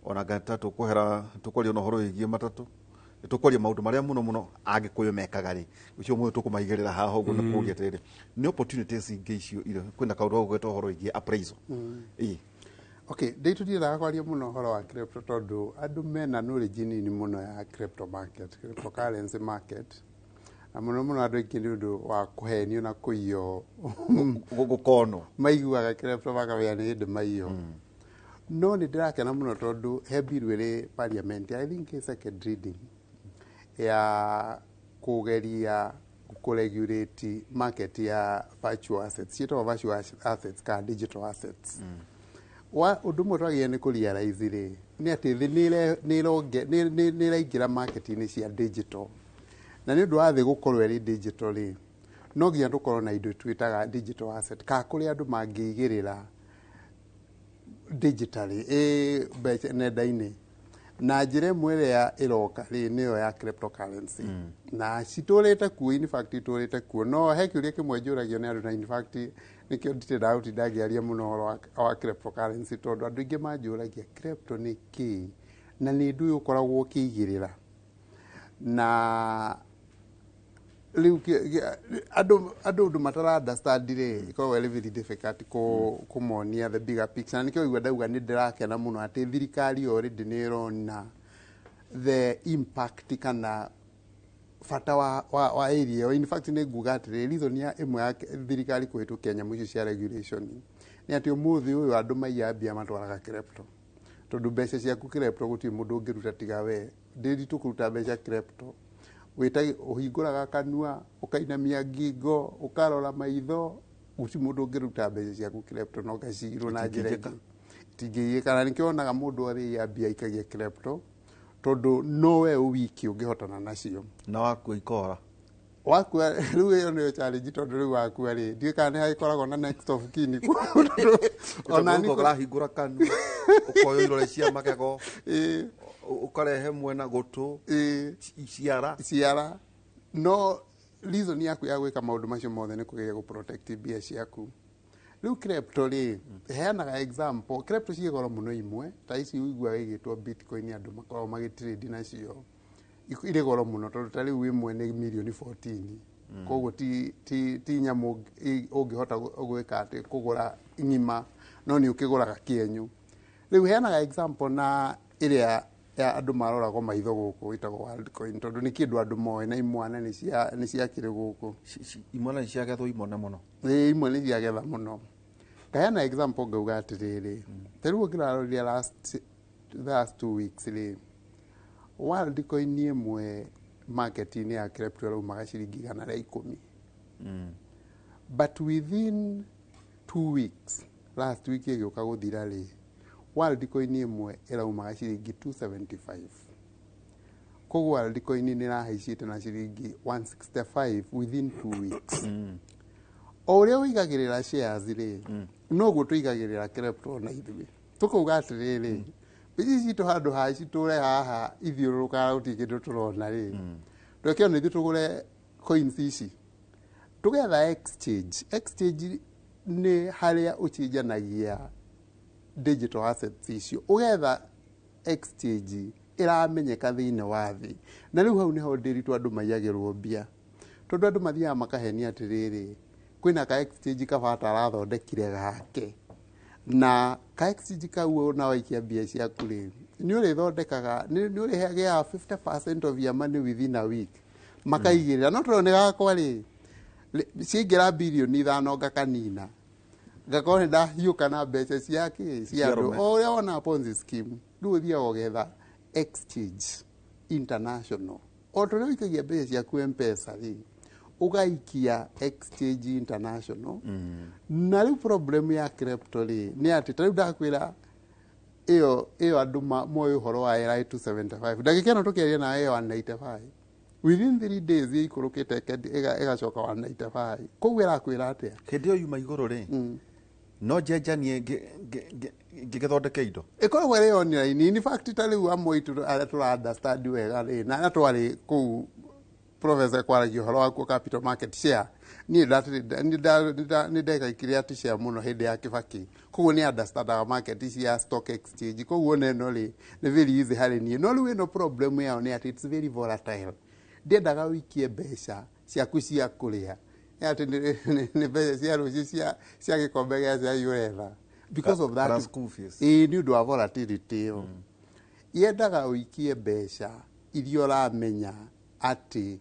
ona ngata tũkwaria na ũhoro wĩgiĩ matatũ tukoria maundu maria muno agikuyu mekaga ri ucio mu tukumaigirira haha uguo na kuria tiriri ni opportunities ingi icio ile kwina kaundu gwetwo horo ingi appraisal okay nditutiraga kwaria muno horo wa crypto tondu andu mena knowledge nini muno ya crypto market, cryptocurrency market, na muno andu aingi ni undu wa kuhenio na kuiyo gukono maiguaga crypto makawea ni hindi maiyo no ni ndirakena muno tondu he bill iri parliament, I think is second reading ya kugeria kuregulate market ya virtual assets, ciitwa virtual assets ka digital assets. Wa undu mwe twagia ni kurealize ri ni ati thi ni iraingira market-ini cia digital, na ni undu wa thi gukorwo iri digital ri no nginya tukorwo na indo twitaga digital asset ka kuria andu mangiigirira digitally mbeca nenda-ini na njira imwe iria iroka ri niyo ya cryptocurrency na citurite kuo, in fact iturite kuo, no he kiuria kimwe njuragio ni andu na in fact nikio nditira utindagiaria muno horo wa cryptocurrency tondu andu ingi manjuragia crypto ni ki na ni ndu ukoragwo ukiigirira na riu andu matara understand ri ikoragwo iri very difficult kumonia the bigger picture, na nikio igua ndauga ni ndirakena muno ati thirikari already ni irona the impact kana fata wa area. In fact ni nguga ati reason ya imwe ya thirikari kwetu Kenya muicio cia regulation ni ati umuthi uyu andu maiyambia matwaraga crypto tondu mbeca ciaku crypto guti mundu ungiruta tiga we ndiritu kuruta mbeca crypto witai uhinguraga kanua ukainamia ngingo ukarora maitho guti mundu ungiruta mbeca ciaku crypto no gaciro na njira tingiyika kana nikionaga mundu ari yambia ikagia crypto tondu no we wiki ungihotana nacio na wakua ikora wakua riu iyo niyo challenge tondu riu wakua ri ndie kana hai koragwo na next of kin ona ni kurahingura kanua ukoyo irore cia magego ukarehe mwena gutu ciara no reason yaku ya gwika maundu macio mothe ni kugeria guprotect bia ciaku. Riu crypto ri heanaga example, crypto ci goro muno imwe ta ici uigua wigitwo bitcoin andu makorwo magitrade nacio ire goro muno tondu ta riu imwe ni milioni 14 koguo ti nyamu ungihota gwika ati kugura ngima no ni ukiguraga kienyu. Riu heanaga example na iria ya andu maroragwo maitho guku itagwo Worldcoin tondu ni kindu andu moe na imwana ni ciakire guku imwana ni ciagethwo imone muno imwe ni ciagetha muno. Kayana example ngauga atiriri teru ukiraroria last 2 weeks ri Worldcoin imwe market ni ya crypto ro magaciringi 110 but within 2 weeks last week igioka guthira ri Worldcoin imwe iraumaga ciringi 275 koguo Worldcoin ni rahaicite na ciringi 165 within 2 weeks o uria uigagirira shares ri no guo tuigagirira crypto na ithui tukuga atiriri bici citu handu ha citure haha ithiururuka utikindu turona ri twekio ni tugure coins ici tugetha exchange ni haria ucijanagia digital assets icio ugetha exchange iramenyeka thiine wa thi na riu hau niho ndiritu andu maiyagirwo mbia tondu andu mathia makahenia atiriri kwina ka exchange kabata arathondekire gake na ka exchange kau na waikia mbia ciaku ri ni uri thondekaga ni uri heaga 50% of your money within a week makaigirira no toro ni gakwa ri ciingira bilioni 5 ngakanina ngakore ndahiuka na mbeca ciake cia andu o uria wona ponzi scheme riu thia ugetha exchange international o tore wikagia mbeca ciaku M-Pesa ri ugaikia exchange international na riu problem ya crypto ri ni ati tariu ndakwira iyo andu moyo horo wa era 275 ndagikeno tukiaria na iyo 195 within 3 days ikurukite igacoka 195 koguo irakwira atia hindi yo yuma iguru ri no njenjanie ngigethondeke indo ikoragwo iri online. In fact tariu amwe itu aria tura understand wega ri na twari kuu professor kwaragia horo wa capital market share ni ndeka ikiria ati share muno hindi ya Kibaki koguo ni understandaga market ya stock exchange koguo neno ri ni very easy hari ni no riu no problem yao ni ati it's very volatile ndendaga wikie mbeca ciaku cia kuria ati ni mbeca cia ruci cia gikombe gia cia urera because of that ni undu wa volatility yendaga wikie mbeca iria uramenya ati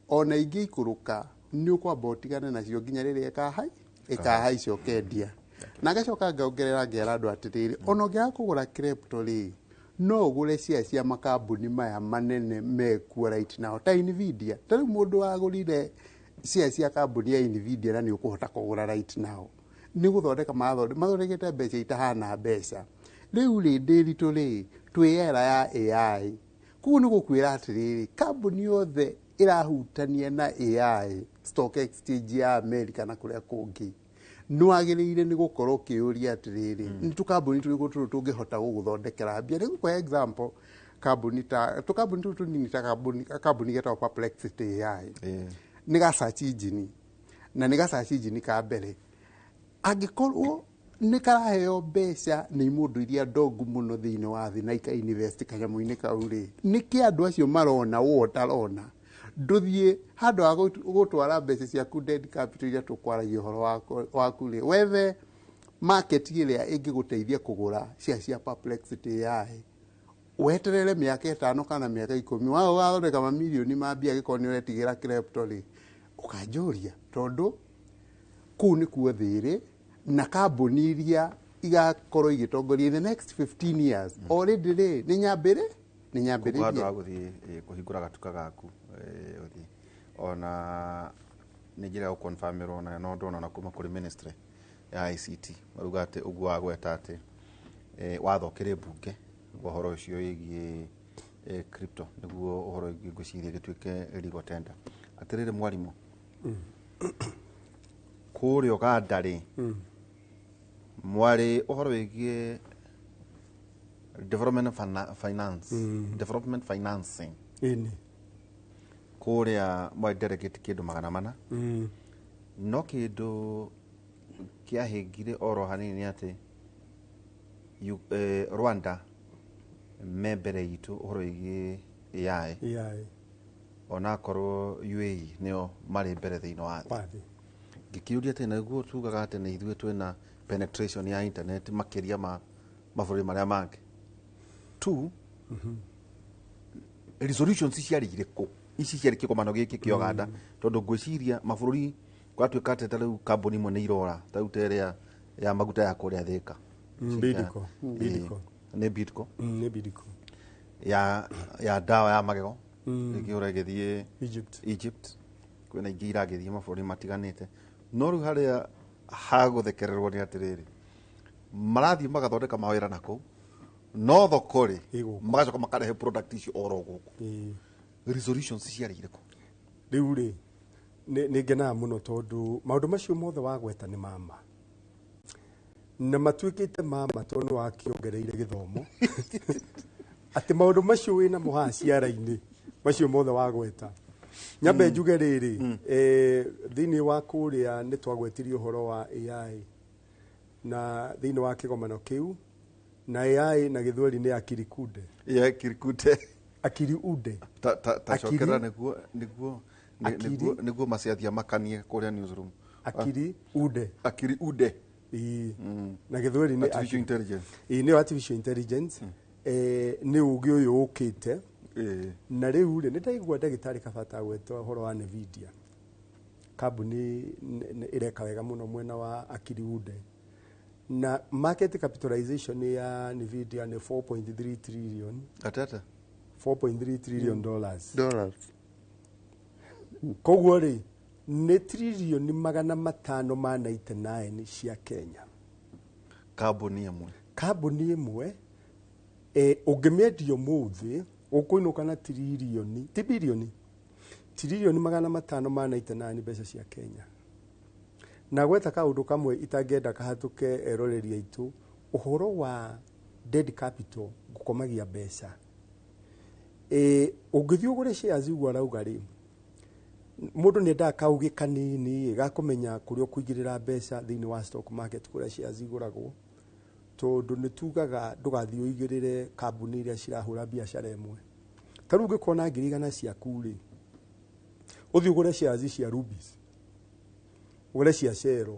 ona ingi ikuruka ni ukwamba utigane nacio nginya riria ikahaica ukendia na gacoka ngaongerera ngera andu atiriri ona ungiaga kugura crypto ri no ugure cia makambuni maya manene mekuo right now ta Nvidia ta riu mundu agurire cia kambuni ya Nvidia na ni ukuhota kugura right now ni guthondeka mathondekete mbeca itahana mbeca riu ri ndiritu ri twiyera ya AI kuo ni gukwira atiriri kambuni yothe irahutania na AI stock exchange ya America na kuria kungi nwagiriire ni gukorwo kiuria atiriri ni tukambuni turigo tungihota guguthondekera mbia riu kwa example kambuni tunini ta kambuni getwa Perplexity AI ni ga search engine na ni ga search engine ka mbere angikorwo ni karaheo mbeca ni mundu iria ndongu muno thiini wa thi na ika invest kanyamu-ini kau ri ni ki andu acio marona wotarona nduthie handu wa gutwara mbeca ciaku dead capital iria tukwaragia horo waku ri wethe market iria ingiguteithia kugura cia Perplexity AI weterere miaka 5 kana miaka 10 wao wathondeka mamilioni ma mbia gikorwo ni uretigira crypto ri ukanjuria tondu kuu ni kuo thiri na kambuni iria igakorwo igitongoria in the next 15 years already ri ni nyambire kwa guthie kuhingura gatuka gaku uthi ona ni njira ya confirm na no ndona na kuma kuri ministry ya ICT maruga ati uguo agweta ati wathokire bunge uhoro ucio yigie crypto niguo uhoro ngiguciria gituike legal tender atirire mwarimu kuri Uganda ri mwari uhoro wigie development financing ini kuria mwari delegate kindu 400 no kindu kiahingire oro hanini ati Rwanda membere itu uhoro wigie AI ona korwo UAE nio mari mbere thiini wa thi gikiuria tena guo tugaga ati ni ithue twina penetration ya internet makiria maburi maria mangi 2 resolutions ciarigire ku ici ciari kikomano giki ki Uganda tondu ngwiciria maburi gwatuika ati tariu kambuni imwe ni irora tariu teria ya maguta ya kuria thika Bidco ni Bidco ya dawa ya magego ikiura githie Egypt kwina ingi iragithie maburi matiganite no riu haria haguthekererwo ni atiriri marathie magathondeka mawira nako no thokori magacoka makarehe product icio oro guku resolutions ciarigire ku riu ri ni ngenaga muno tondu maundu macio mothe wagweta ni mama na matuikite mama tondu wakiongereire githomo ati maundu macio wina muha ciara-ini macio mothe wagweta nyambe njuge riri thiini wa kuria ni twagwetirio horo wa AI na thiini wa kigomano kiu na AI na githweri ni akirikude akiriude ta shokera niguo maciathia makanie kuria newsroom akiriude na githweri ni artificial intelligence ni artificial intelligence ni ugi uyu ukite na riu ri ni ndaigua ndagitari kabata gwetwa horo wa Nvidia kambuni ireka wega muno mwena wa akiriude na market capitalization ya Nvidia ni 4.3 trillion atata 4.3 trillion dollars koguo ri ni trillion 599 cia Kenya kambuni imwe ungimiendio muthi ukuinuka na trillion ti bilioni trillion 599 mbeca cia Kenya na gweta kaundu kamwe itangenda kahatuke eroreria itu uhoro wa dead capital gukomagia mbeca ungithio gure shares igwa rauga ri mundu ni nda kauge kanini gakumenya kurio kuigirira mbeca thiini wa stock market kuria shares iguragwo tondu ni tugaga ndugathii uigirire kambuni iria cirahura biashara imwe taru ngikona ngirigana ciaku ri uthi ugure shares cia Rubis ugure cia Shell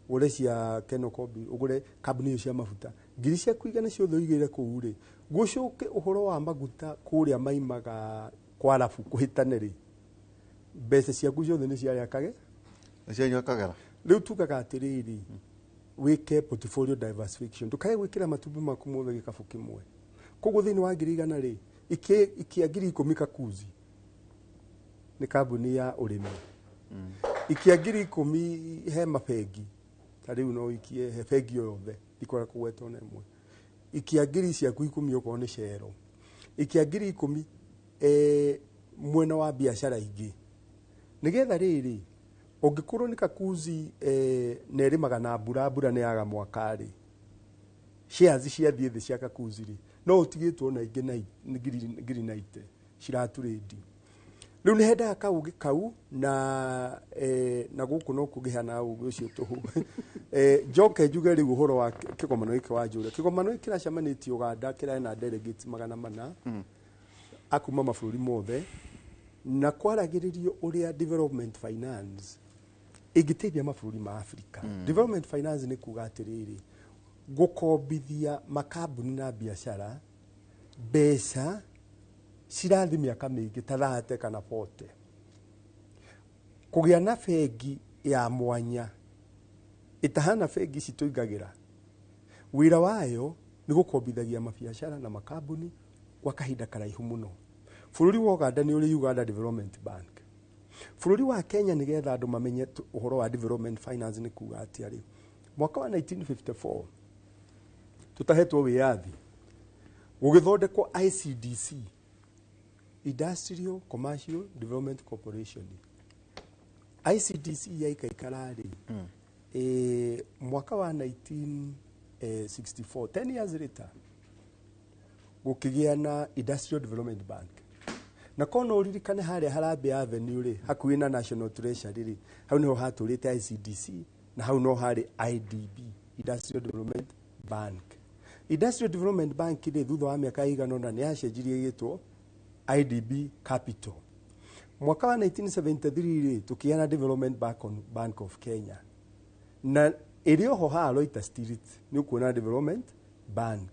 ugure cia Kenocobi ugure kambuni cia mafuta ngiri ciaku igana ciothe uigirire kuu ri gucuke uhoro wa maguta kuria maimaga kwarabu kuhitane ri mbeca ciaku ciothe ni ciarekage cianyo kagera riu tugaga atiriri wike portfolio diversification tukae gwikira matumbi maku mothe gikabu kimwe koguo thiini wa ngiri igana ri ikia ngiri 10 kakuzi ni kambuni ya urimi ikia ngiri 10 he mabengi tariu no ikie he bengi yothe ikora kugwetwo na imwe ikia ngiri ciaku 10 uko ni Shell ikia ngiri 10 mwena wa biashara ingi nigetha riri ungikorwo ni kakuzi nerimaga na mbura ni yaga mwakari shares ciathie thi cia kakuzi ri no utigitwo na ingi na ngiri 90 ciraturedi riu ni henda kaugi kau na guku no kugihana ugi ucio tuhu njoke njuge riu uhoro wa kigomano giki wa njure kigomano giki kiracamanĩtie Uganda kirae na delegates 400 akuma mabũrũri mothe na kwaragĩrĩrio uria development finance igiteithia mabũrũri ma Africa development finance ni kuga atiriri gukombithia makambuni na biashara mbeca cirathi miaka mingi ta 30 kana 40 kugia na bengi ya mwanya itahana bengi cituingagira wira wayo ni gukombithagia mabiashara na makambuni kwa kahinda karaihu muno bururi wa Uganda ni uri Uganda Development Bank bururi wa Kenya ni getha andu mamenye uhoro wa development finance ni kuga atiari mwaka wa 1954 tutahetwo wiyathi gugithondekwo ICDC Industrial Commercial Development Corporation ICDC ya ikaikarari mwaka wa 1964 10 years later gukigia na Industrial Development Bank na kono uririkane haria Harambee Avenue ri hakuhi na National Treasury ri hau niho haturite ICDC na hau no hari IDB Industrial Development Bank Industrial Development Bank ri thutha wa miaka igana na ni yacenjirie gitwo IDB Capital mwaka wa 1973 ri tukiana Development Bank of Kenya na irio ho ha Loita Street ni kuona Development Bank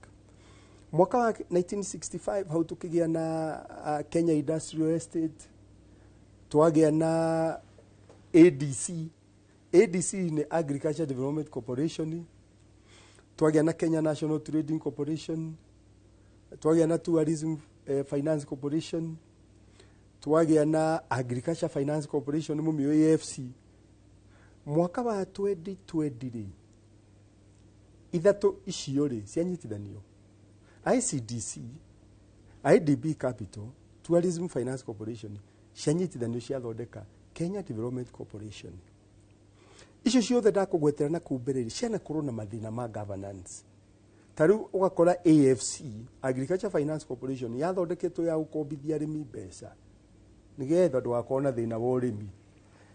mwaka wa 1965 hau tukigia na Kenya Industrial Estate twagia na ADC ni Agriculture Development Corporation twagia na Kenya National Trading Corporation twagia na Tourism Finance Corporation twagia na Agriculture Finance Corporation mumio AFC mwaka wa 2020 ithatu icio ri cianyitithanio ICDC IDB Capital Tourism Finance Corporation cianyitithanio ciathondeka Kenya Development Corporation icio ciothe ndakugwetera na kumbiriri ciana korwo na mathina ma governance taru ugakora AFC Agriculture Finance Corporation yathondeketwo ya gukombithia arimi mbeca nigetha ndugakona thina wa urimi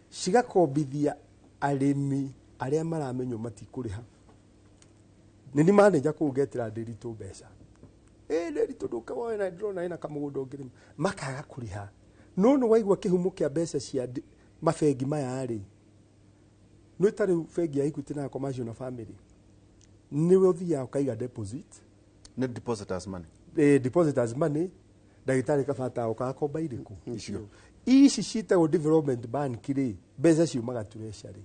cigakombithia arimi aria maramenyo matikuriha nini manager kugetera ndiritu mbeca ndiritu ndukawoe na drone ina kamugunda ngirima makaga kuriha no waigua kihumo kia mbeca cia mabengi maya ri no tari bengi ya Equity na Commercial na Family niwe uthia ukaiga deposit ne depositors money depositors money ndagitari kabata ukakomba iriku ici citagwo Development Bank ri mbeca ciumaga treasury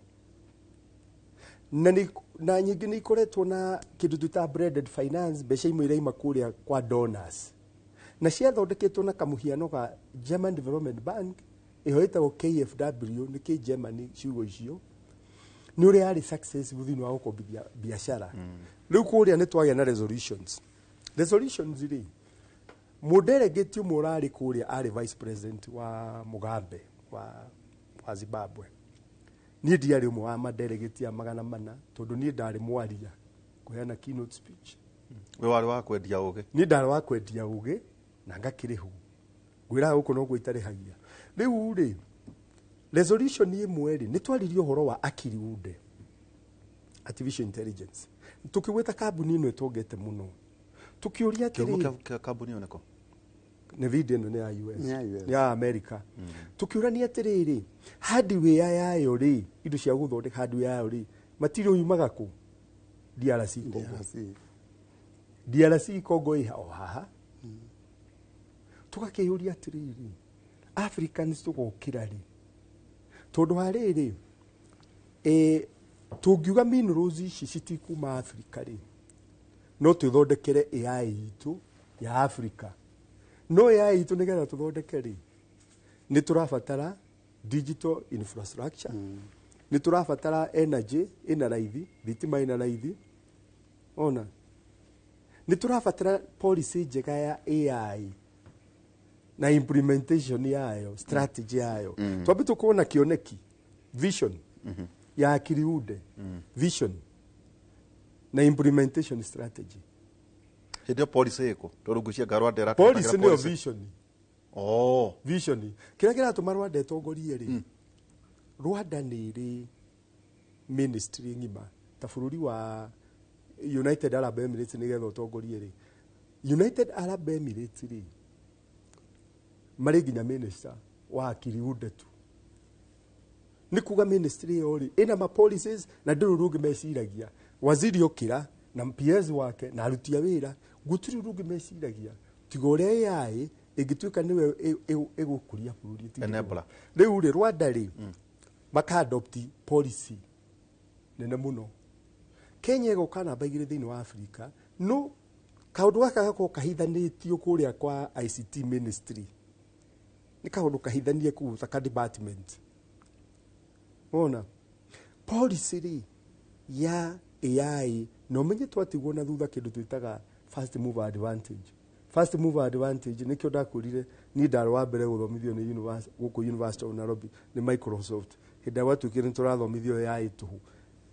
na nyingi ni ikoretwo na kindu tuta blended finance mbeca imwe iraima kuria kwa donors na ciathondeketwo na kamuhiano ga German Development Bank ihoitagwo KfW ni ki Germany ciugo icio ni uri ari successful thini wa gukombithia biashara riu kuria ni twagia na resolutions ri mudelegate umurari kuria ari vice president wa Mugabe wa Zimbabwe ni ndiari umwe wa madelegate ya 400 tondu ni ndari mwaria kuheana keynote speech we wari wa kwendia uge ni ndari wa kwendia uge na ngakirihu gwira guku no gwitarihagia riu ri resolution imwe ri nitwaririe uhoro wa akiri unde artificial intelligence tukiweta kambuni ino itogete muno tukiuria atiri kambuni oneko ne video ino ni ya US ya America tukiurania atiriri hardware yayo ri indo cia guthondeka hardware yayo ri material yumaga ku DRC Congo iha ohaha tugakiuria atiriri Africans tugokira ri tondu hariri tungiuga minerals ici citikuma Africa ri no tuthondekere AI itu ya Africa no AI itu nigetha tuthondeke ri ni turabatara digital infrastructure ni turabatara energy ina raithi thitima ina raithi ona ni turabatara policy njega ya AI na implementation yayo strategy yayo twambe tukuona kioneki vision ya akiriude vision na implementation strategy hidio policy iko torugucia garwandera policy ndio vision vision kira tumarwanda etongorie ri Rwanda niri ministry ngima ta bururi wa United Arab Emirates nigetha utongorie ri United Arab Emirates ri mari nginya minister wa akiriude tu nikuga ministry yori ina ma policies na nduru rungi meciragia waziri okira na PS wake na arutia wira guturi rungi meciragia tigore yai igituika niwe egukuria bururi enabler riu ri Rwanda ri maka adopt policy nene muno Kenya gukana baigire thini wa Africa no kaundu gaka gako kahithanitio kuria kwa ICT ministry ni kaundu kahithanie ku ta department ona policy ya AI no menye twatigwo na thutha kindu twitaga first mover advantage nikyo ndakurire ni ndaro wa mbere guthomithio ni University of Nairobi ni Microsoft hinda watu kire turathomithio AI tuhu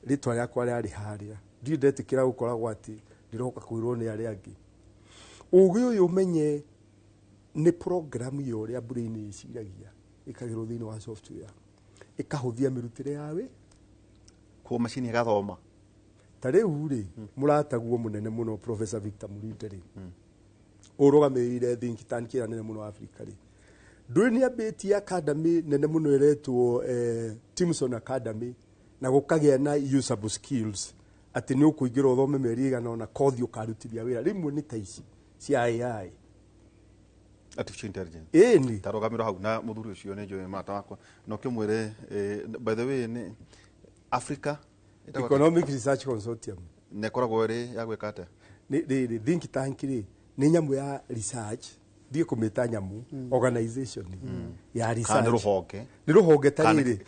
ritwa yakwa riari haria ndidetikira gukoragwo ati ndiroka kwirwo ni ari angi ugi uyu menye ni program yo ria brain iciragia ikagirwo thini wa software ikahuthia mirutire yawe ku machine igathoma tare uri murataguo munene muno Professor Victor Mulinderi urugamirire think tank ya nene muno Africa ri Dunia Beti Academy nene muno iretwo Timson Academy na gukagia na usable skills ati ni ukuingira uthome meri igana na kothi ukarutithia wira rimwe ni taici cia AI artificial intelligence ni tarogamiro hau na muthuri ucio ni njoe mata wakwa no kimwire by the way ni Africa Economic Research Consortium nekoragwo ri ya gwekate ni think tank ri ni nyamu ya research die kumita nyamu organization ya research ni ruhonge tariri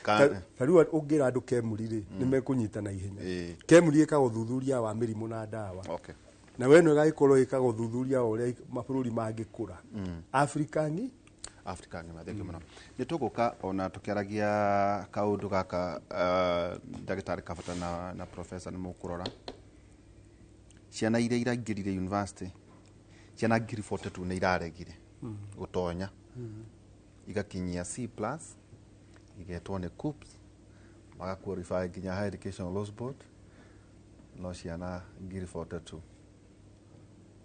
tarua ungira andu kemurire ni mekunyita na ihenya kemuri ka guthuthuria wa mirimu na dawa na weno gaikorwo ikaguthuthuria uria mabũrũri mangĩkũra Africa ngi matheki muno ni tuguka ona tukiaragia kaundu gaka ndagitari kabata na professor ni mukurora ciana iria iraingirire university ciana ngiri 42 ni iraregire gutonya igakinyia C+ igetwo ni CUPS magaqualify nginya Higher Education Laws Board no ciana ngiri 42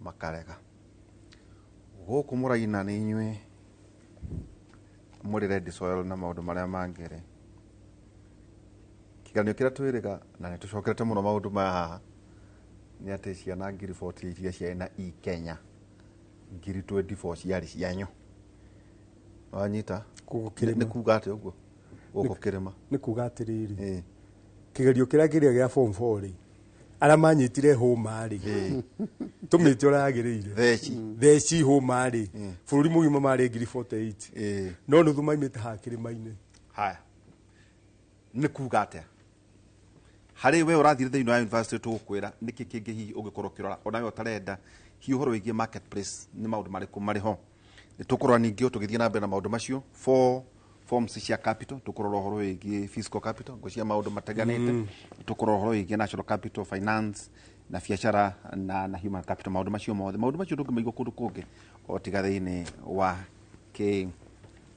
makarega guku muraina ni inywe muri ready soil na maundu maria mangire kiganio kira twiriga na ni tucokerete muno maundu maya ni ati ciana ngiri 40 iria ciana i Kenya ngiri 24 ciari cianyu wanyita ni kuga ati uguo guku kirima ni kuga atiriri kigerio kiria gia form 4 ri ara manyitire homa ri tumite ora agirire theci homa ri bururi mugima mari ngiri 48 no nuthu maimite ha kirima-ini haya ni kuga ati hari we urathire thini wa university tugukwira niki kingi hi ugikorwo kirora ona yo tarenda hi uhoro wigie marketplace ni maundu mariku mariho ni tukurora ningi tugithie na mbere na maundu macio forms cia capital tukurora uhoro wigie fiscal capital ngocia maundu mateganite tukurora uhoro wigie national capital finance na biashara na human capital maundu macio tungimaigua kundu kungi o tiga thini wa ki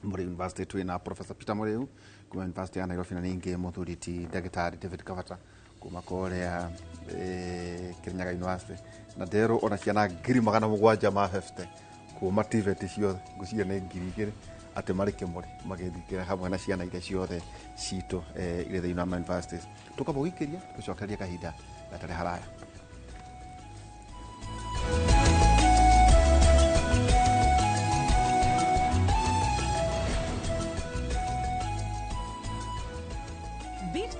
muri university twina Professor Peter Muriu kuma University ya Nairobi na ningi muthuriti ndagitari David Kavata kuma korea Kirinyaga University na ndero ona ciana 7,700 mafefte kuma TVET ciothe ngucia nĩ 2,000 ati marike muri magithikira hamwe na ciana iria ciothe cito ire thĩinĩ wa universities tukabugikiria tucokeria kahinda gatari haraya.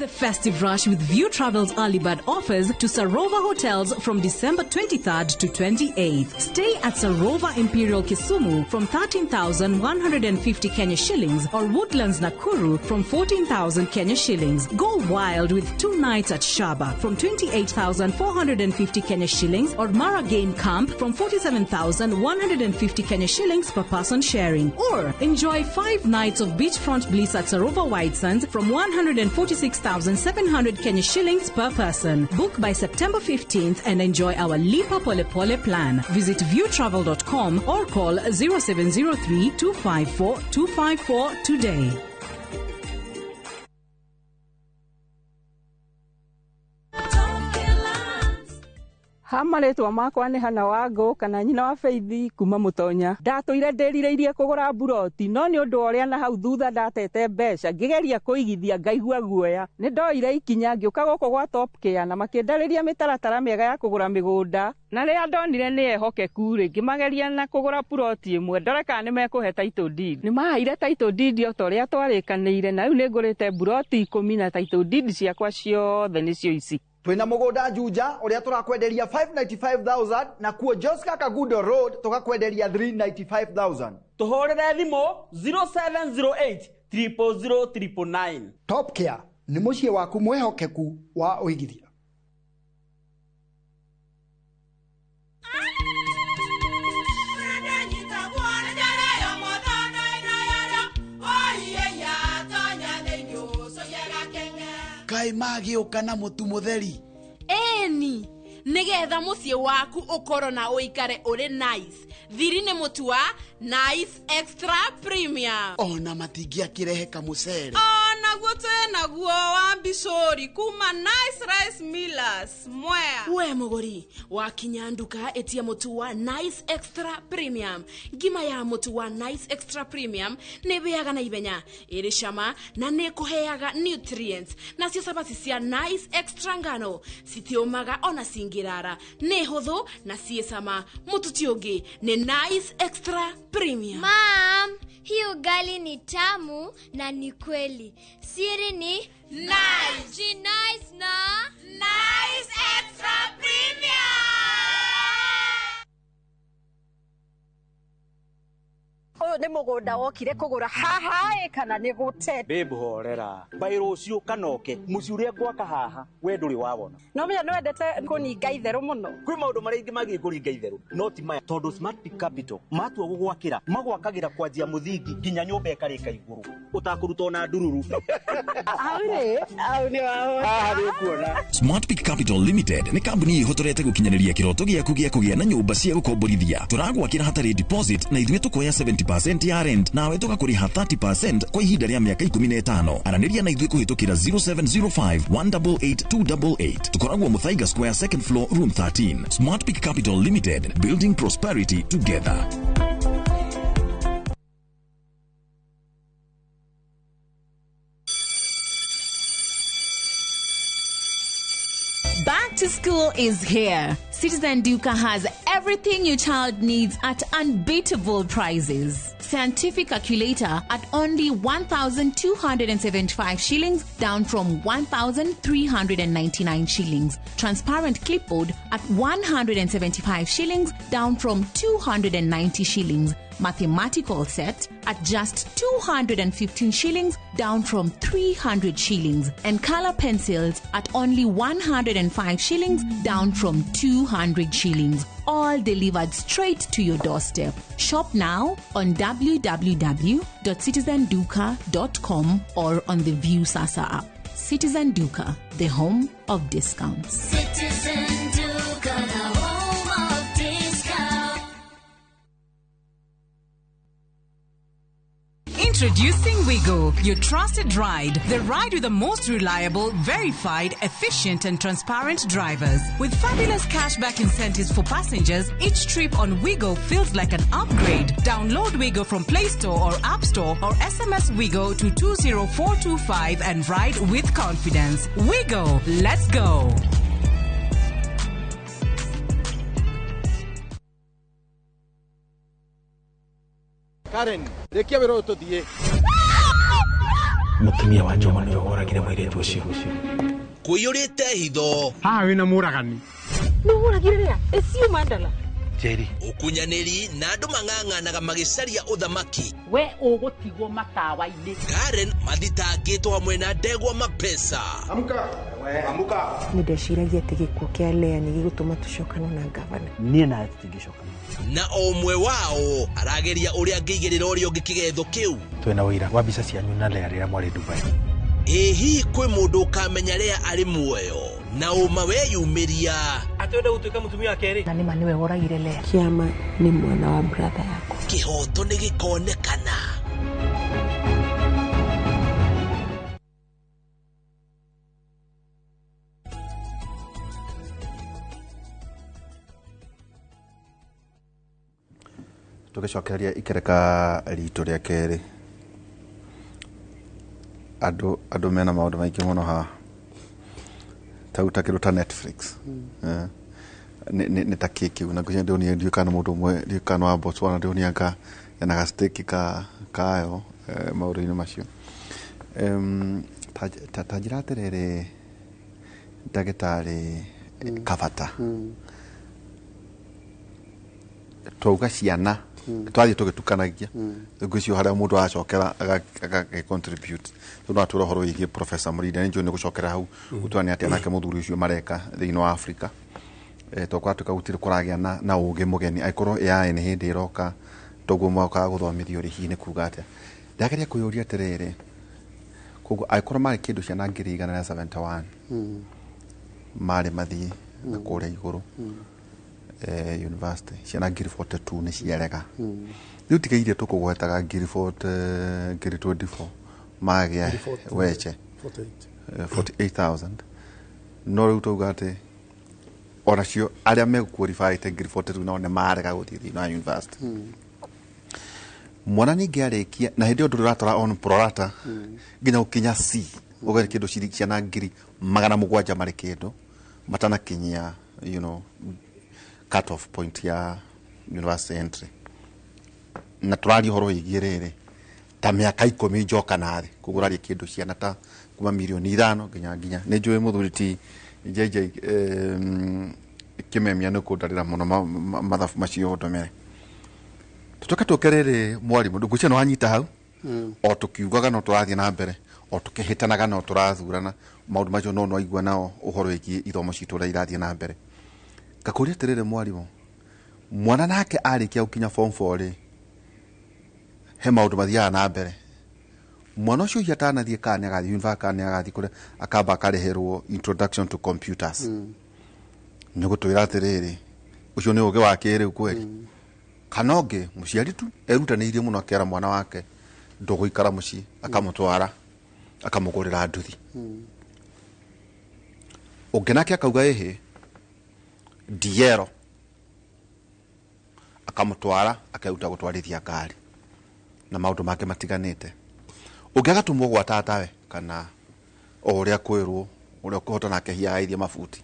The festive rush with View Travel's early bird offers to Sarova hotels from December 23rd to 28th. Stay at Sarova Imperial Kisumu from 13,150 Kenya shillings or Woodlands Nakuru from 14,000 Kenya shillings. Go wild with 2 nights at Shaba from 28,450 Kenya shillings or Mara Game Camp from 47,150 Kenya shillings per person sharing. Or enjoy 5 nights of beachfront bliss at Sarova White Sands from 146,700 Kenya shillings per person. Book by September 15th and enjoy our Lipa Pole Pole plan. Visit viewtravel.com or call 0703 254 254 today. Hamaretwa makwa nĩ Hana Wangu kana nyina wa Feithi kuma Mutonya. Ndatũire ndĩrirĩirie kũgũra buroti no nĩ ũndũ ũrĩa na hau thutha ndatete mbeca ngĩgeria kũigithia ngaigua guoya. Nĩ ndoire ikinya ngĩũka gũkũ gwa Top Care na makĩndarĩria mĩtaratara mĩega ya kũgũra mĩgũnda. Na rĩrĩa ndonire nĩ ehokeku rĩ ngĩmageria na kũgũra buroti ĩmwe ndore kana nĩ mekũhe title deed. Nĩ maheire title deed o ta ũrĩa twarĩkanĩire na rĩu nĩ ngũrĩte buroti 10 na title deed ciakwa ciothe nĩcio ici. Twina mugunda Juja uria turakwenderia 595,000 na kuo Josca Kagudo Road tukakwenderia 395,000. Tuhorere thimo 0708 000 Top Care ni muciĩ waku mwehokeku wa uigithia. Kai magĩũka na mũtu mũtheri. Eni, nigetha mũciĩ waku ũkorwo na ũikare ũrĩ nice. Thiri nĩ mũtu wa Nice Extra Premium. Ona matingĩakĩrehe kamũcere. Naguo naguo wa Bishori kuma Nice Rice Millers Mwea. We mũgũri wakinya nduka etia mũtu wa Nice Extra Premium. Ngima ya mũtu wa Nice Extra Premium nĩ bĩaga na ibenya ĩrĩ cama na nĩ kũheaga nutrients. Nacio cabaci cia Nice Extra ngano citiũmaga ona cingĩrara. Nĩ hũthũ na ciĩ cama. Mũtu ti ũngĩ nĩ Nice Extra Premium. Mom, hii ugali ni tamu na ni kweli. Siri ni Nice. Ji nice na Nice Extra Premium. Oyo nĩ mũgũnda wokire kũgũra haha kana nĩ gũte. Babe horera. Bairo ũcio kanoke. Mũciĩ ũrĩa gwaka haha we ndũrĩ wabona. No menya nĩ wendete kũninga itherũ mũno. Kwĩ maũndũ marĩa ingĩ magiĩ kũringa itherũ. No ti maya tondũ Smart Peak Capital matua gũgwakĩra magwakagĩra kwanjia mũthingi nginya nyũmba ĩkarĩka igũrũ. Ũtakũruta ona ndururu. Au nĩ wao. Smart Peak Capital Limited nĩ kambuni ĩhotorete gũkinyanĩria kĩroto gĩaku gĩa kũgĩa na nyũmba cia gũkomborithia. Tũragwakĩra hatarĩ deposit na ithuĩ tũkoya 70% ya rent nawe tũgakũrĩha 30% kwa ihinda rĩa mĩaka 15. Aranĩria na ithuĩ kũhĩtũkĩra 0705 188 288. Tũkoragwo Muthaiga Square, 2nd floor, room 13. Smart Peak Capital Limited, building prosperity together. Back to school is here. Citizen Duka has everything your child needs at unbeatable prices. Scientific calculator at only 1,275 shillings, down from 1,399 shillings. Transparent clipboard at 175 shillings, down from 290 shillings. Mathematical set at just 215 shillings, down from 300 shillings. And color pencils at only 105 shillings, down from 200 shillings. All delivered straight to your doorstep. Shop now on www.citizenduka.com or on the View Sasa app. Citizen Duka, the home of discounts. Citizen Duka, the home of discounts. Introducing Wigo, your trusted ride. The ride with the most reliable, verified, efficient and transparent drivers. With fabulous cashback incentives for passengers, each trip on Wigo feels like an upgrade. Download Wigo from Play Store or App Store or SMS Wigo to 20425 and ride with confidence. Wigo, let's go. Karen, rekia wero tuthie. Mutumia wa Joma ni oragire mwiretu ucio. Kuyurite hitho. Ha wina muragani. No uragire ria. Esiu mandala. Jerry. Ukunyaniri na andu mang'ang'anaga magicaria uthamaki. We ugutigwo matawa-ini. Karen mathitangitwo hamwe na ndegwa mapesa. Amuka. Amuka. Nindeciragia ati gikuo kia Lea ni gigutuma tucokana na gavana. Nie na tigicokana. Na omwe wao arageria uria ngigirira urio ngikigetho kiu. Twena wira wa mbica cianyu na Lea rira mwari Dubai. Ehi kwi mundu ukamenya Lea ari muoyo na uma weyumiria atwenda gutuika mutumia wa keri na nima niwe woragire Lea. Kiama ni mwana wa brother yako. Kihoto ni gikonekana. Tugicokereria ikereka ritu ria keri andu mena maundu maingi muno ha tautakiruta Netflix ni ta kiki una kuja ndio kana mundu mwe ndio kana wa Botswana ndio ni anga na steki kayo maurino macio tajiraterere dagitari kavata twauga ciana twathi tugitukanagia ngwicio haria mundu acokera aga contribute tuna turo horo yigie Professor Murida njo ni gucokera hau utwani ati anake muthuri ucio mareka thiini wa Africa tokwa tukagutire kuragia na uge mugeni aikoro ya ni hindi iroka toguo mwaka guthomithio rihine kuga atia ndageria kuyuria terere koguo aikoro mari kindu ciana ngiri 171 mari mathii na kuria iguru university ciana ngiri 42 ni ciarega riu tigaire tukugwetaga ngiri 24 magia weche 48,000 no riu tuga ati oracio aria me qualify te ngiri 42 no ne marega guthii na university mwana ningi arekia na hindi ndu ratora on prorata nginya ukinya C ugari kindu ciana ngiri 700 mari kindu matana kinyia cut off point ya university entry na turari horo igirere ta miaka 10 njoka nathi kugurari kindu ciana ta kuma milioni 5 nginya ne joe muthuriti JJ kimemia no kudarira muno mathafu macio ndomere tutoka tokerere mwarimu ndugucia no anyita hau o tukiugaga no turathie na mbere o tukihitanaga no turathurana maundu macio no aigua nao uhoro iki ithomo citu ria irathie na mbere gakuria terere mwarimu mwana nake arikia ukinya form 4 ri he maundu mathia na mbere mwana ucio yatana thie kana agathi university kana agathi kure akamba kareherwo introduction to computers nyugutwira terere ucio ni uge wa kire kweli kanoge muciari tu erutanirie muno akera mwana wake nduguikara muci akamutwara akamugurira nduthi ugenake akauga ehe diero akamutwara akauta gutwarithia ngari na maundu make matiganite ungiaga tumwo gwa tatawe kana uria kwirwo uria kuhota nake hiaithia mafuti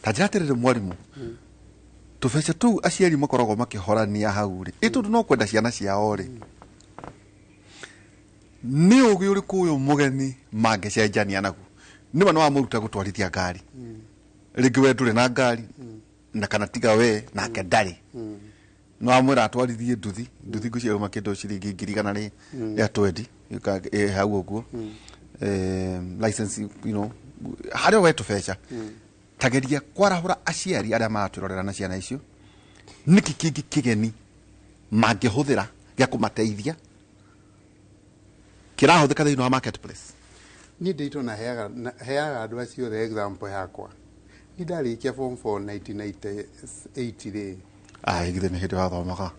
tajiratirire mwarimu tufece tu aciari makoragwo makihorania hau ri itu no kwenda ciana ciao ri ni ugi uri kuyo mugeni mange cenjania naku ni wana wa muruta gutwarithia ngari ringi we nduri na ngari na kana tiga we na kendari no amwira atwarithie nduthi gucio makindo ciringi ngiri kana ri ya 20 hau uguo license hario we tufeca tageria kwarahura aciari aria maturorera na ciana icio niki kingi kigeni mangihuthira gya kumateithia kirahuthika thiini wa marketplace ni ndito na heaga andu acio the example yakwa ni ndarikia form 4 1998 ri igithe ni hindi wa thomaga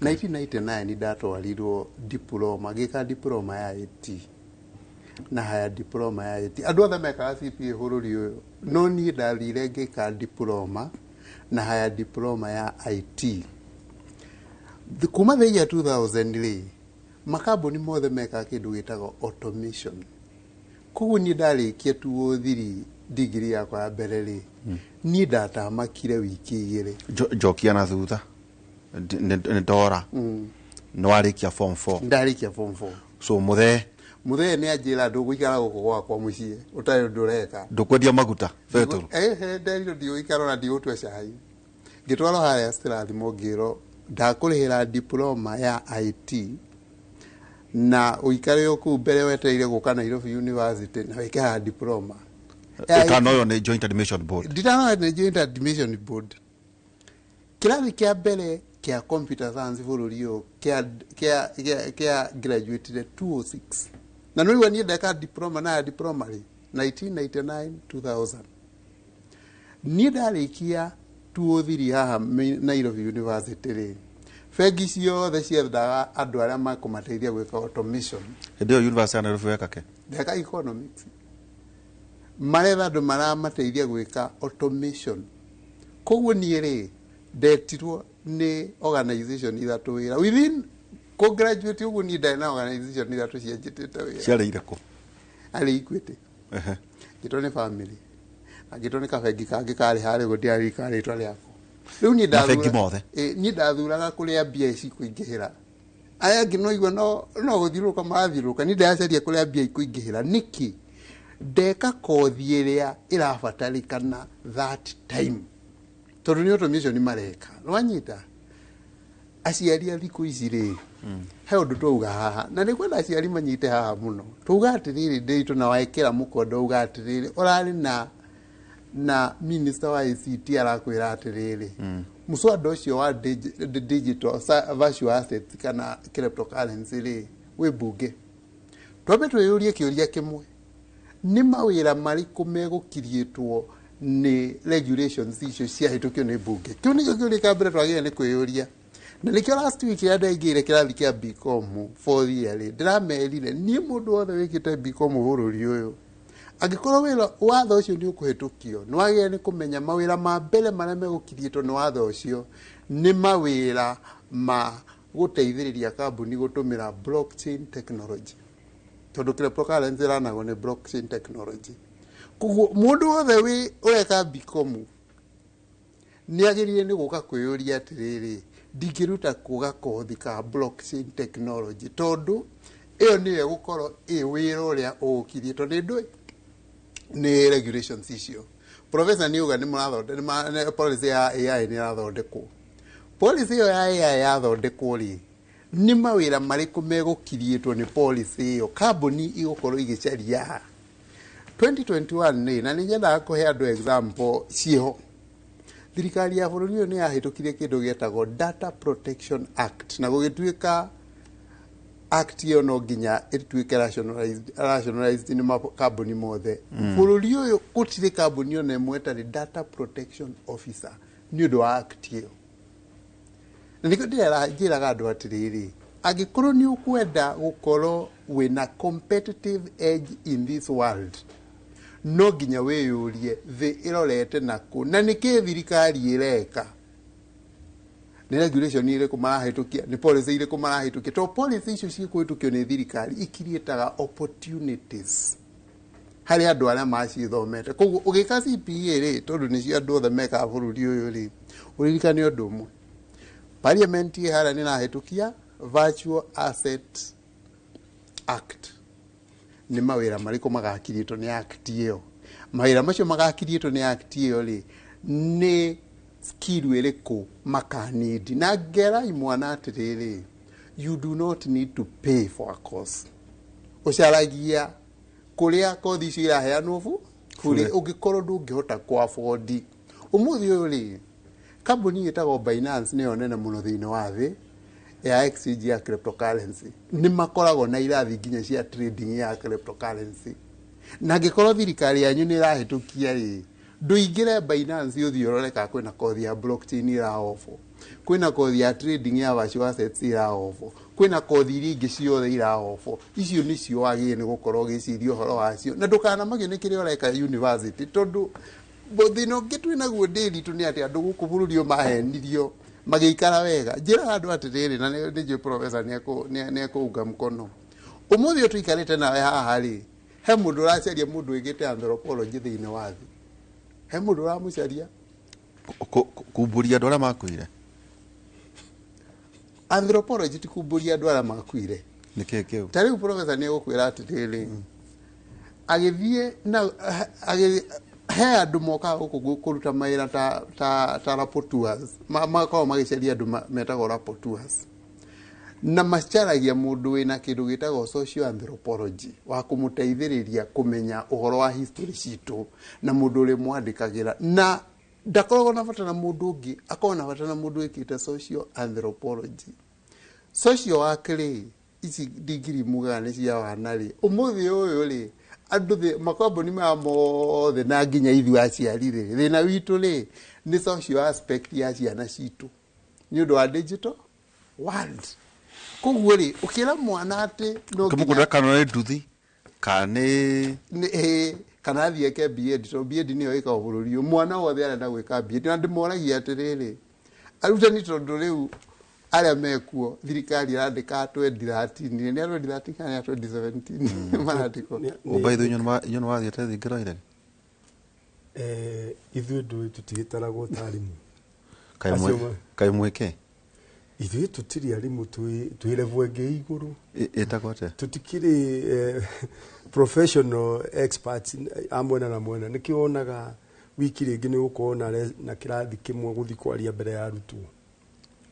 1999 ndatwarirwo diploma gika diploma ya IT na haya diploma ya IT andu othe mekaga CPA bururi uyu no ni ndarire ngika diploma na haya diploma ya IT kuma the year 2000 makambuni mothe mekaga kindu gitagwo automation koguo ni ndarikia tu thiri degree yakwa ya mbere ri ni ndatamakire wiki igiri jokia na thutha ndora no arikia form 4 ndarikia form 4 so muthe ni ajira nduguikara guko gwakwa mucie utari ndureka ndukwendia maguta petrol ndari ndio ikara na ndio utwe cai ngitwaro haya strathimo ngiro ndakurihira diploma ya IT na uikare yoku mbere weteire guka Nairobi University na wika diploma Utanoyo ni Joint Admission Board. Ditanoyo ni Joint Admission Board. Kirathi kia mbere kia computer science bururi yo kia graduated 206. Na nuri wani ndeka diploma na diploma ri 1999 2000. Ni ndarikia 203 haha Nairobi University ri. Fegi ciothe ciethaga andu aria makumateithia gwika automation. Ndio University ya Nairobi wekake. Ndeka economics. Maretha andu maramateithia gwika automation. Koguo ni ri ndetirwo ni organization ithatu wira within ko graduate ugu ni ndena organization ithatu cianjitite wira ciare ireko ari Equity gitone family agitone kabegi kangi kari hari gutiari kari twa riako riu ni ndathura ni ndathuraga kuria mbia ici kuingihira aya ngino igwa no guthiruka mathiruka ni ndacaria kuria mbia ikuingihira niki ndeka kothi iria irabatarikana that time tondu ni automation ni mareka rwanyita aciari thiku ici ri he undu tuuga haha na ni kwenda aciari manyite haha muno tuuga atiriri nditu na waikira mukondo uga atiriri urari na minister wa ICT arakwira atiriri muswada ucio wa digital virtual assets kana cryptocurrency ri wi bunge twabe twiyurie kiuria kimwe ni mawira mariku megukirietwo ni regulations icio ciahitukio ni bunge kiu ni kiuria kambere twagire ni kwiyuria na nikio last week ya ndaigire kirathi kia BCom 4 year ndiramerire ni mundu wothe wikite BCom bururi uyu angikorwo wira watho ucio ni ukuhitukio nwagire ni kumenya mawira ma mbere maria megukirietwo ni watho ucio ni mawira ma guteithiriria kambuni gutumira blockchain technology tondu cryptocurrency ranago ni blockchain technology kuguo mundu wothe wi ureka BCom ni agirire ni guka kwiyuria atiriri ndikiruta kuga kothi ka blockchain technology tondu iyo ni gukorwo wira uria ukirie tondu ndu ni regulations icio professor ni uga ni murathonde policy ya AI ni rathondekwo policy ya AI yathondekwo ri ni mawira mariku megukirietwo ni policy iyo kambuni igukorwo igicaria 2021 ni na ninyendaga kuhe andu example ciho thirikari ya bururi uyu ni yahitukirie kindu gietagwo Data Protection Act na gugituika act iyo no nginya ituike rationalized ni makambuni mothe bururi uyu gutire kambuni ona imwe tari Data Protection Officer ni undu wa act iyo na nikio ndiragira andu atiriri angikorwo ni ukwenda gukorwo wina competitive edge in this world no nginya wiyurie thi irorete naku na niki thirikari ireka ni regulation ire kumarahitukia ni policy ire kumarahitukia to policy icio ciikuhitukio ni thirikari ikirietaga opportunities hari andu aria macithomete koguo ugika CPA ri tondu ni cio andu othe meka bururi uyu ri uririkane undu umwe parliament hara ni nahitukia Virtual Asset Act ni mawira mariku magakirietwo ni act iyo mawira macio magakirietwo ni act iyo ri ni skill iriku makanidi na ngera imwana atiriri you do not need to pay for a course ucaragia kuria kothi icio iraheanwo bure ungikorwo ndungihota ku afford umuthi uyu ri kambuni itagwo Binance ni onene muno thiini wa thi ya exchange ya cryptocurrency ni makoragwo na irathi nginya cia trading ya cryptocurrency na gikorwo thirikari yanyu ni irahitukia ri nduingire Binance uthi uroreka kwina kothi ya blockchain ira offer kwina kothi ya trading ya virtual assets ira ofo kwina kothi iringi ciothe ira ofo icio nicio wagie ni gukorwo gicirio horo wacio na ndukana magi ni kire oreka university tondu bothino ngitwina guo ndiri tu ni ati andu guku bururio mahenirio magikara wega njira andu atiriri na ni professor ni ekuga mkono umuthi utwikarite nawe haha ri he mundu racaria mundu igite anthropology thiini wa thi he mundu ramucaria kumburia andu aria makuire anthropology ti kumburia andu aria makuire niki kiu tari professor ni gukwira atiriri agithie na he andu moka guku kuruta maira ta rapporteurs makao magicaria andu metagwo rapporteurs na macaragia mundu wina kindu gitagwo social anthropology wa kumuteithiriria kumenya uhoro wa history citu na mundu uri mwandikagira na ndakoragwo na bata na mundu ungi akona bata na mundu wikite social anthropology social wakiri ici digiri mugane cia wanari umuthi uyu ri andu the makambuni ma mothe na nginya ithu aciari ri thina witu ri ni social aspect ya ciana citu ni undu wa digital world koguo ri ukira mwana ati no kumukunda kana ni nduthi kane kana thieke BEd to BEd niyo ika bururi mwana wothe arenda gwika BEd na ndimoragia atiriri arutani tondu riu aria mekuo thirikari irandika 2013 ni 2013 kana 2017 maratiko ubaithu nyon wathiete thingira ire ithu ndu tutigitaragwo tarimu kai mweke ithu tutiri arimu tuilevu nge iguru etagwo ate tutikiri professional experts amwena na mwena nikionaga wiki ringi ni ukona na kirathi kimwe guthi kwaria mbere ya arutwo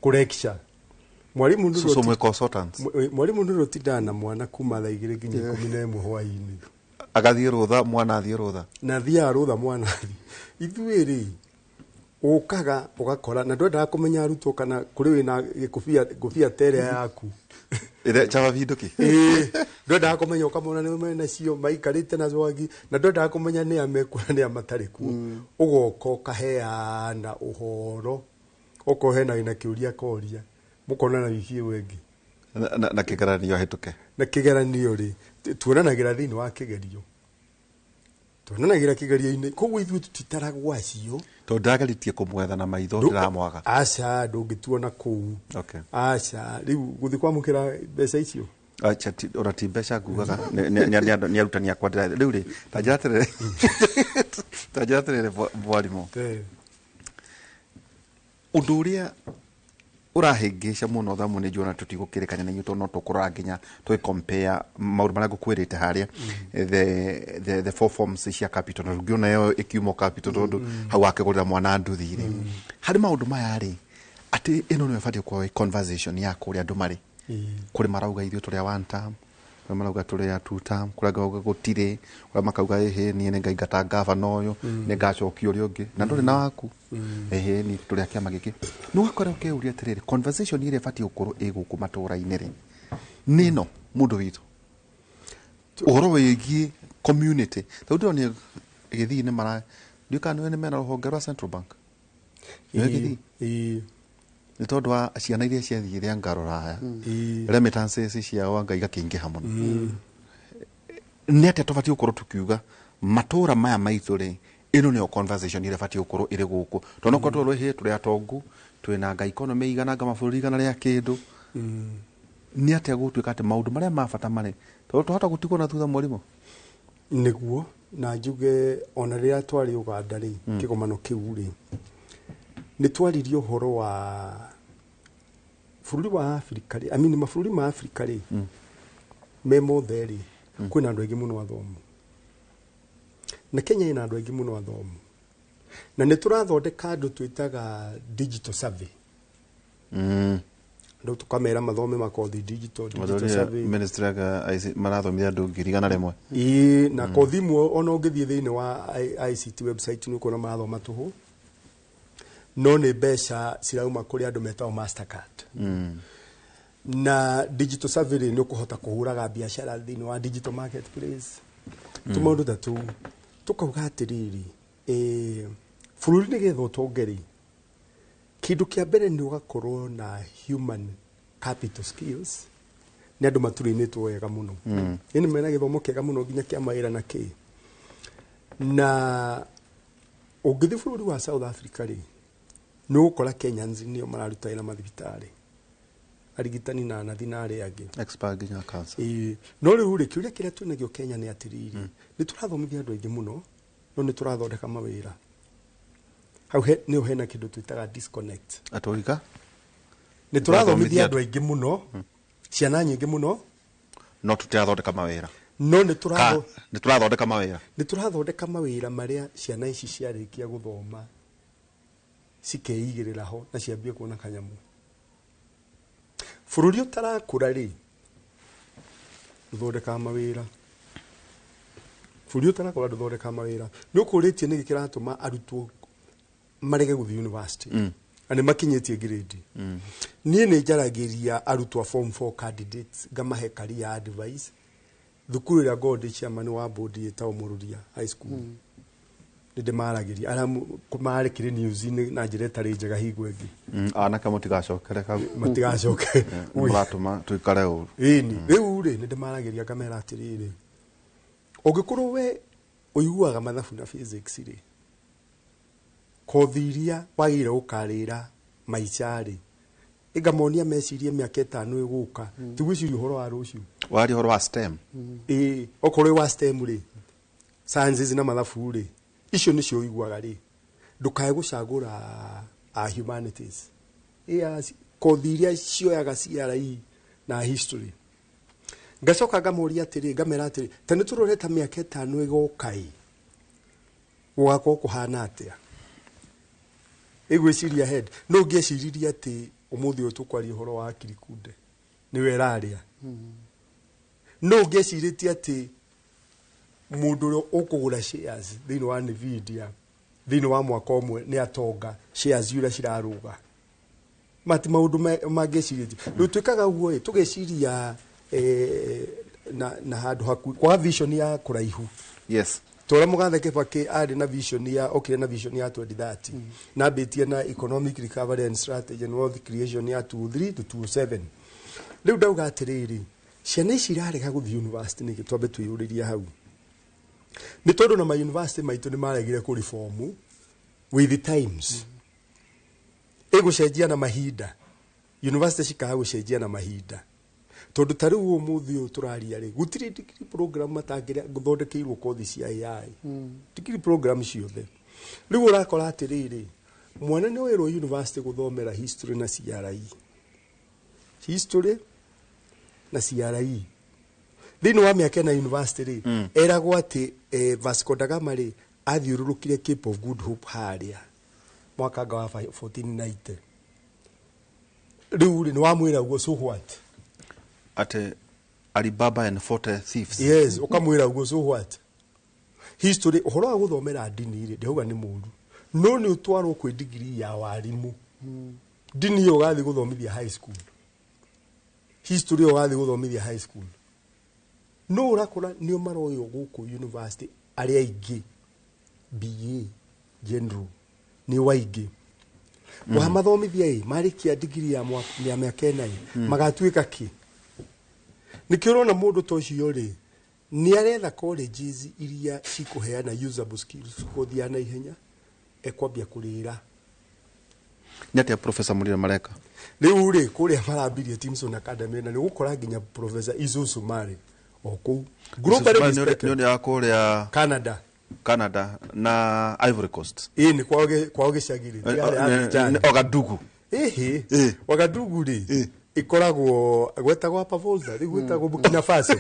kureksha mwalimu ndu so mwe consultants mwalimu ndu rotidana mwana kuma tha 2 nginya 11 hwaini agathie rutha mwana athie rutha na thia rutha mwana ithuiri ukaga ugakora na ndwenda kumenya arutwo kana kuri wina gikufia tere yaku ire chava vinduki ndwenda kumenya ukamona ni mena cio maikarite na zwagi na ndwenda kumenya ni amekura ni amatariku ugoko kaheana uhoro okohena ina kiuria koria mukona na wiki wengi na kigeranio hituke na kigeranio ri tuonanagira thini wa kigerio tuonanagira kigerio-ini koguo ithu tutitaragwo acio to ndagaritie kumwetha na maitho ndiramwaga aca ndungituona kuu okay aca riu guthi kwamukira mbeca icio acha ora ti mbeca ngugaga ni arutani akwa riu ri tajatere bwalimo undu uria urahingisha muno thamu ni jona tutigukirikanya na nyuto no tukura nginya twi compare mauru mara gukwirite haria the four forms cia capital na rugiona yo ikiumo capital tondu hau akigurira mwana nduthire hari maundu maya ri ati ino no ifati kwa conversation ya kuria andu mari kuri marauga ithio turia one term kuri marauga turia two term kuraga gutire kuri makauga ehe ni ne ngaigata governor uyu ne ngacokio uri ungi na nduri na waku ehe ni turia kiama giki no akora ukeuria tiriri conversation ire fati ukuru iguku matura-ini ri nino mundu witu uhoro wigi community tondu ni githi ni mara ndikanu ni mena ruhonge rwa Central Bank githi ni tondu wa ciana iria ciathire ngarora remittances ciao ngaiga kingiha muno ni ate tofati ukuru tukiuga matura maya maitu ri ino ni conversation ire fati ukuru ire guku tono kwa tolo he turi atongu twina nga economy igana nga maburi igana ria kindu ni ate gutuika ate maundu maria mabata mari to tuhota gutigwo na thutha mwalimu niguo na njuge ona ria twari Uganda ri kigomano kiu ri ni twaririo horo wa bururi wa Afrika ri maburi ma Afrika ri memo theri kwina andu aingi muno athomu na Kenya ina andu aingi muno athomu na ni turathondeka andu twitaga digital survey ndo tukamera mathome makothi digital survey ministry ga marathomithia andu 100 na kothi imwe ona ungithie thiini wa ICT website ni kuona marathoma tuhu no ni mbeca cirauma kuri andu metao Mastercard na digital survey ni ukuhota kuhuraga biashara thiini wa digital marketplace tumaundu tatu tukauga atiriri bururi ni getho tongeri kindu kia mbere ni ugakorwo na human capital skills ni andu maturinitwo wega muno ni mena githomo kiega muno nginya kia mawira na ki na ugithi bururi wa South Africa ri ni ukora Kenyans nio mararuta ina mathibitari arigitani na nathina angi expert ginya cancer no riu ri kiuria kiria tunagio Kenya ni atiriri ni turathomithia andu aingi muno no ni turathondeka mawira hau ni uhena kindu twitaga disconnect atorika ni turathomithia andu aingi muno ciana nyingi muno no tutathondeka mawira no ni turathondeka mawira maria ciana ici ciarikia guthoma cikeigirira ho na ciambie kuona kanyamu bururi utarakura ri thondeka mawira bururi utarakura thondeka mawira ni ukuritie ni gikiratuma arutwo marege guthi university ani makinyetie grade nie ni njaragiria arutwo form 4 candidates ngamahe career advice thukuru ya God chairman wa board yetao Mururia high school ndinde maragiria ara kumarekire news ni na njire tari njega higwengi anaka mutigacokere ka matigacoke muratuma tuikare uru ini riu ri ndinde maragiria kamera atiriri ugikorwo we uyuaga mathabu na physics ri kothiria wagire ukarira maicari igamonia mecirie miaka 5 iguka tugwiciria uhoro wa ruciu wari uhoro wa STEM okore wa STEM ri sciences na mathabu ri icio nicio iguaga ri ndukae gucagura humanities kothiria cioyaga CRE na history ngacoka ngamoria atiri ngamera atiri tani turoreta miaka 5 igukai wako kuhana atia igwiciria head no ngeciria ati umuthi utukwari horo wa Kirikunde ni weraria no ngeciria ati mundu ukugura shares thini wa Nvidia thini wa mwaka omwe ni atonga shares yura ciraruga mati maundu mangeciria no twikaga guo tugeciria na handu haku kwa vision ya kuraihu yes tora mugathe Kibaki ari na vision ya okire na vision ya 2030 na betie na economic recovery and strategy and wealth creation ya 23 to 27 riu ndauga atiriri ciana ici irarega guthi university ni twambe twiyuriria hau ni tondu na ma university maitu ni maregire ku reform with the times igucenjia na mahinda university cikaga gucenjia na mahinda tondu tariu umuthi turaria ri gutiri degree program matangira guthondekeirwo kothi cia AI degree program ciothe riu urakora atiriri mwana ni wero university guthomera history na CRE na CRE thini wa miaka na university ri eragwo ati Vasco da Gama ri athiururukire Cape of Good Hope haria mwaka wa 1490 riu ni wamwira ugo so what ate Alibaba and 40 thieves yes ukamwira ugo so what history uhoro wa guthomera dini ri ndauga ni mundu no ni utwarwo kwi degree ya warimu dini yo gathi guthomithia high school history yo gathi guthomithia high school no urakora nio maroyo guku university ari aingi BA general ni waingi wa mathomithia marikia degree ya miaka 9 magatuika ki nikirona mundu tocio ri ni aretha colleges iria cikuheana usable skills kuthia na ihenya ekwambia kurira nyate professor Murira Mareka riu ri kuria marambirie Timson Academy na ni gukora nginya professor Isuzu Mari oku global ni ya kuria Canada na Ivory Coast ni kwao gicagiri Ogadugu Ogadugu ri ikoragwo gwetagwo Pavolta rigwetagwo Burkina Faso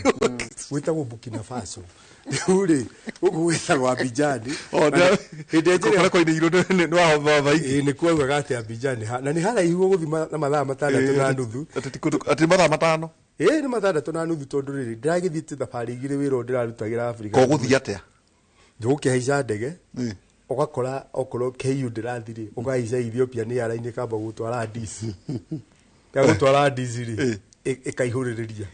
gwetagwo Burkina Faso uri ugwetagwo Abidjan hindejere ko ine iro ni wa baba ni kwagwa gati Abidjan na ni hala ihuo guthima na mathaa matandatu na nuthu ati mathaa matano ni matandatu na nuthu tondu riri ndiragithite thabari igire wiro ndirarutagira Africa ko guthi atia njuke haica ndege ugakora okoro KU ndirathiri ugaica Ethiopia ni yaraini kamba gutwara Addis gutwara Addis ri ikaihuririria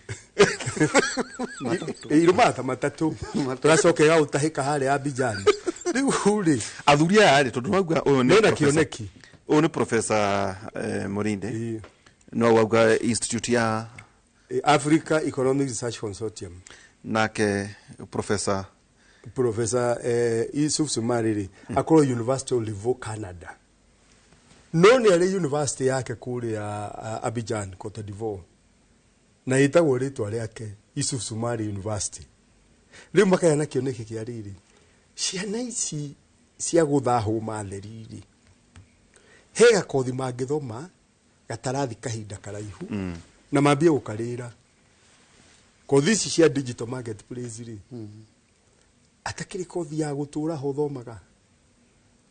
irumata matatu turacoke gautahika hare Abidjan riu ri athuria ari tondu wauga uyu ni kioneki One Professor Morinde. No wauga institute ya Africa Economic Research Consortium. Nake Professor Yusuf Sumariri akoro University of Livo Canada. Noni ale university yake kule ya Abidjan Cote d'Ivoire. Na itagwo ritwa riake Yusuf Sumari University. Riu makayana kioneke kia riri. Ciana ici cia guthahu matheriri. Hega kothi mangithoma gatarathi kahinda karaihu na mambie gukarira. Kothi ici cia digital marketplace ri. Atakiri kothi ya gutura ho thomaga.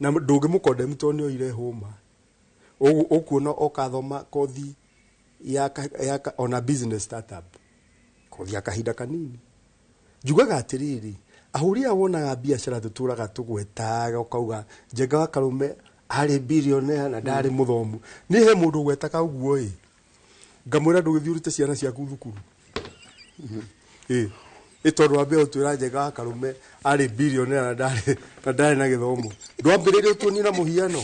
Na ndungimukonde mutoni oire homa. Okuona okathoma kothi ya on a business startup. Kothi ya kahinda kanini. Jugaga atiriri ahuria wonaga biashara tuturaga tugwetaga ukauga Njenga wa Karume ari billionaire na ndari muthomu ni he mundu gwetaka uguo ngamwira ndugithiurite ciana ciaku thukuru itondu ambe utwira Njenga wa Karume ari billionaire na ndari na githomo ndwambiririe utuni na muhiano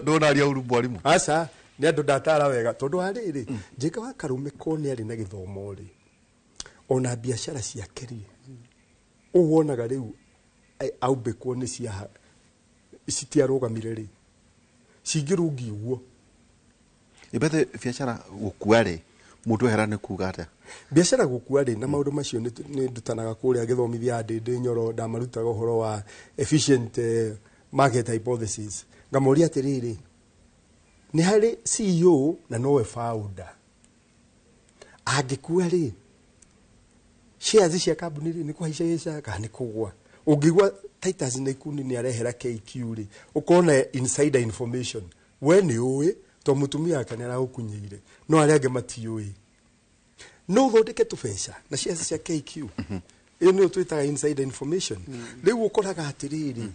ndona aria uru mwarimu asa ni andu ndatara wega tondu ariri Njenga wa Karume kone ari na githomo ri ona biashara ciake ri uwonaga riu aubekwo ni cia citiarugamire ri cingirungi uguo ibethe biashara gukua ri mundu herane kuga atia biashara gukua ri na maundu macio ni ndutanaga kuria githomithia ndindi nyoro ndamarutaga uhoro wa efficient market hypothesis ngamoria atiriri ni hari CEO na nowe founder agikua ri shares cia kambuni ri ni kuhaica kana ni kugwa ungigwa Titus na ikundi ni arehera KQ ri ukona insider information we ni uwe to mutumia kana ara ukunyeire no ari age matiui no thondeke tubesha na shares cia KQ iyo ni utwitaga insider information riu ukoraga atiriri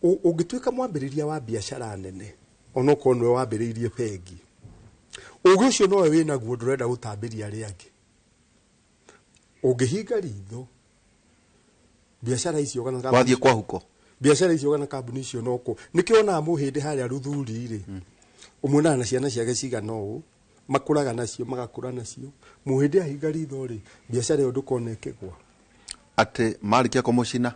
ungituika mwambiriria wa biashara nene ono konwe wambiririe pegi ugucio no we na guo ndurenda gutambiria ari age ugihinga ritho biashara icio kana wathie kwa huko biashara icio kana kambuni icio noko nikiona muhindi haria ruthuri ri umuna na ciana ciake ciga no makuraga nacio magakura nacio muhindi ahinga ritho ri biashara iyo ndukonekegwa ate marikia komucina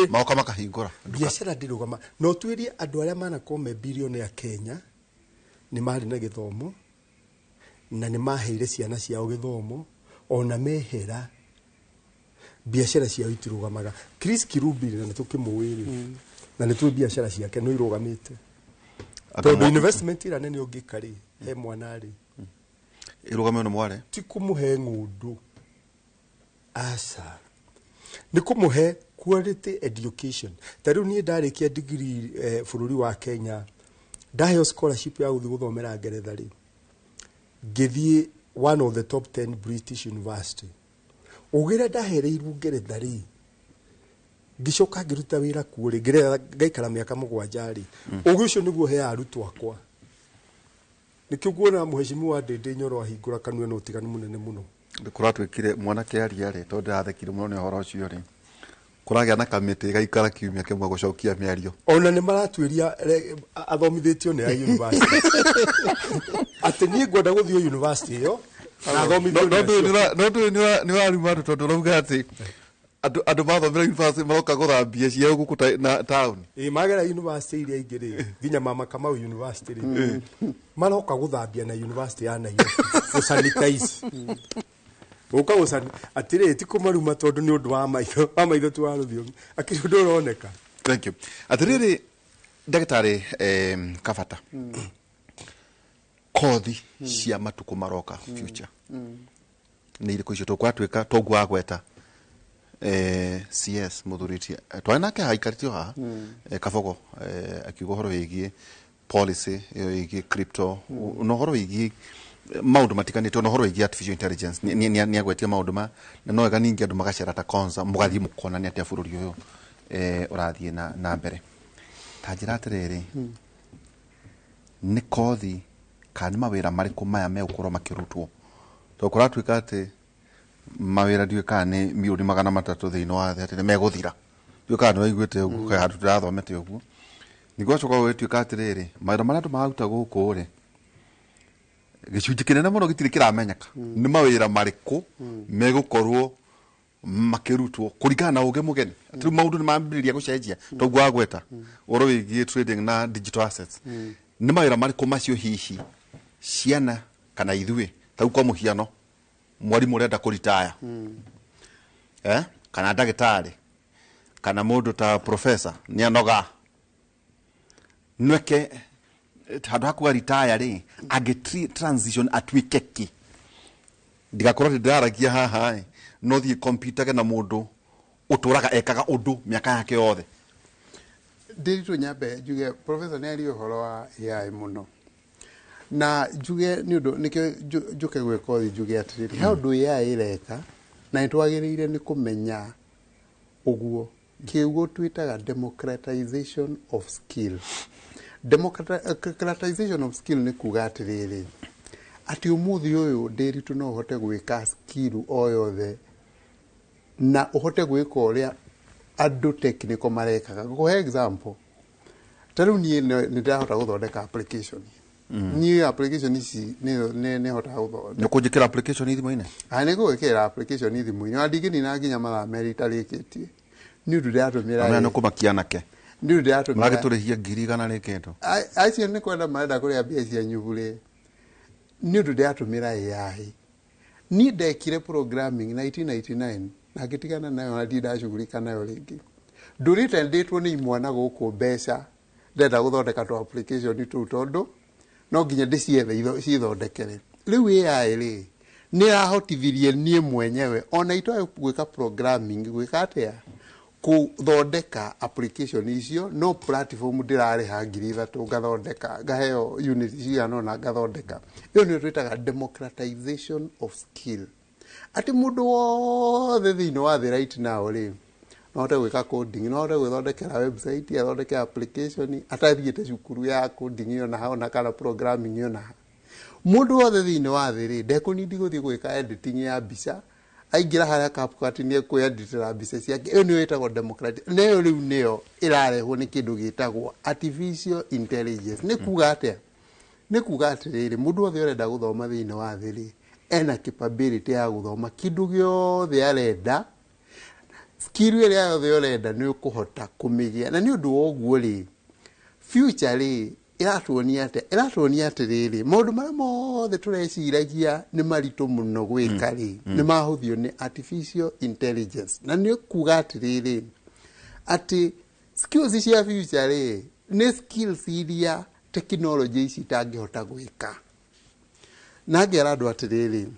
maoka makahingura biashara ndirugama no twirie andu aria mana kome bilioni ya Kenya ni mari na githomo na ni maheire ciana ciao githomo ona mehera biashara ciao itirugamaga Chris Kirubi na tukimwiri na ni tu biashara ciake no irugamite tondu investment ira nene ungikari he mwana ri irugame no mware ti kumuhe ngundu asa ni kumuhe quality education tariu ni ndarikia degree bururi wa Kenya ndahe scholarship ya guthomera Ngeretha ri ngithie one of the top 10 British University ugira ndahereirwo Ngeretha ri ngicoka ngiruta wira kuuri Ngeretha ngaikara miaka 7 ri ugucio niguo he arutwo akwa nikio kuona muheshimu wa Ndindi Nyoro ahingura kanua no tiganu munene muno kuratwikire mwana kiaria ri tondu athekire muno ni horo ucio ri kuragia na kamiti gaikara kiumia kimwe gucokia miario ona ni maratwiria athomithitio ni ya university ati ni ngwenda guthio university iyo na athomithio no warima tondu rauga ati andu mathomera university maroka guthambia ciao guku na town magera university iria ingiri nginya Mama Kamau University ri maroka guthambia na university ya Nairobi gusanitize uka usani atire ti kumaruma tondu ni undu wa maitho tu waruthio akiri undu uroneka thank you atiriri daktari Kabata kothi cia matuku maroka future ni iriku icio tukwatwika togwa gweta CS muthuriti twanake haikaritio ha Kabogo akiuga horo yigie policy yigie crypto no horo yigie maundu matikanite no horo yigie artificial intelligence ni agwetia maundu ma na no ega ningi andu magacera ta konza mugathi mukona ni atia bururi uyu urathie na mbere tajira atiriri ni kothi kana mawira mariku maya me ukoro makirutwo to kuratwika ati mawira ndiwe kana ni miuri 300 thiino wa thete me guthira ndiwe kana waiguite uguo kai hatu tirathomete uguo nigwacoka gwituika atiriri mawira maria tumaruta guku ri gicunji kinene muno gitiri kiramenyeka ni mawira mariku megukorwo makirutwo kuringana na uge mugeni atu maundu ni mambiria gucenjia toguo agweta oro wigie trading na digital assets ni mawira mariku macio hihi ciana kana ithui tau kwa muhiano mwarimu renda kuritaya kana ndagitari kana mundu ta professor ni anoga nweke handu hakuga retire ri age transition atwikeki ndigakorwo ndaragia haha no thie computer na mundu uturaga ekaga undu miaka yake yothe ndiritu nyambe juge professor neri uhoro wa AI muno na juge ni undu nikyo juke gweka uthi juge atiriri how do AI ireka na itwagirire ni kumenya uguo kiugo twitaga democratization of skill. Democratization of skill ni kuga atiriri ati umuthi uyu ndiritu no uhote gwika skill o yothe na uhote gwika uria andu technical marekaga go example taru ni ndahota guthondeka application ni application ici ni hota guthondeka nukujikira application ithimu-ini ni gwikira application ithimu-ini adigini na nginya mathaa meri tarikitie ni undu ndatumira amena nukumakia nake ni undu ndatumira magiturihia 100 rikindu acio ni kwenda marenda kuria mbia cia nyubure ni undu ndatumira AI ni ndekire programming 1999 na gitigana nayo na ndashugurika nayo ringi ndurite nditwo ni imwana guku mbeca ndenda guthondeka to application tu tondu no nginya ndiciethe cithondekere riu AI ri ni rahotithirie nie mwenyewe ona itoe gwika programming gwika atia kuthondeka application icio no platform ndirari ha 3,000 ngathondeka ngaheo unit cigano na ngathondeka iyo ni twitaga democratization of skill ati mundu wothe thiini wa the right now ri no hote gwika coding no hote gwithondekera website athondeke application atathiite cukuru ya coding iyo na haona kana programming iyo na mundu wothe thiini wa the ri ndekunindi guthii gwika editing ya mbica aingira haria CapCut ni ku editira mbica ciake iyo ni witagwo democratic neyo riu neyo irarehwo ni kindu gitagwo artificial intelligence ni kuga atia ni kuga atiriri mundu wothe urenda guthoma thiini wa the ri ena capability ya guthoma kindu giothe arenda skill iria yothe urenda ni ukuhota kumigia na ni undu woguo ri future ri iratuonia atiriri maundu maria mothe tureciragia ni maritu muno gwika ri ni mahuthio ni artificial intelligence na ni kuga atiriri ati skills cia future ri ni skills iria technology ici itangihota gwika na ngera andu atiriri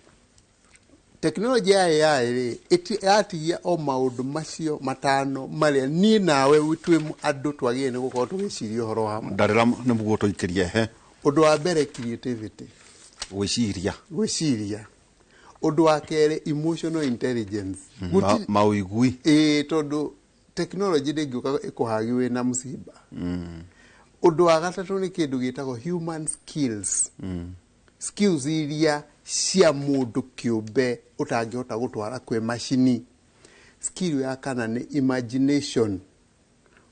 technology ya AI ri atigia o maundu macio matano maria ni nawe twimu andu twagie ni gukorwo tugiciria uhoro wa ndarira ni mugo tuikirie he undu wa mbere creativity gwiciria undu wa kere emotional intelligence mauigui tondu technology ndingiuka ikuhagi wina musimba undu wa gatatu ni kindu gitagwo human skills skills iria cia mundu kiumbe utangihota gutwara kwe machini skill ya kana ni imagination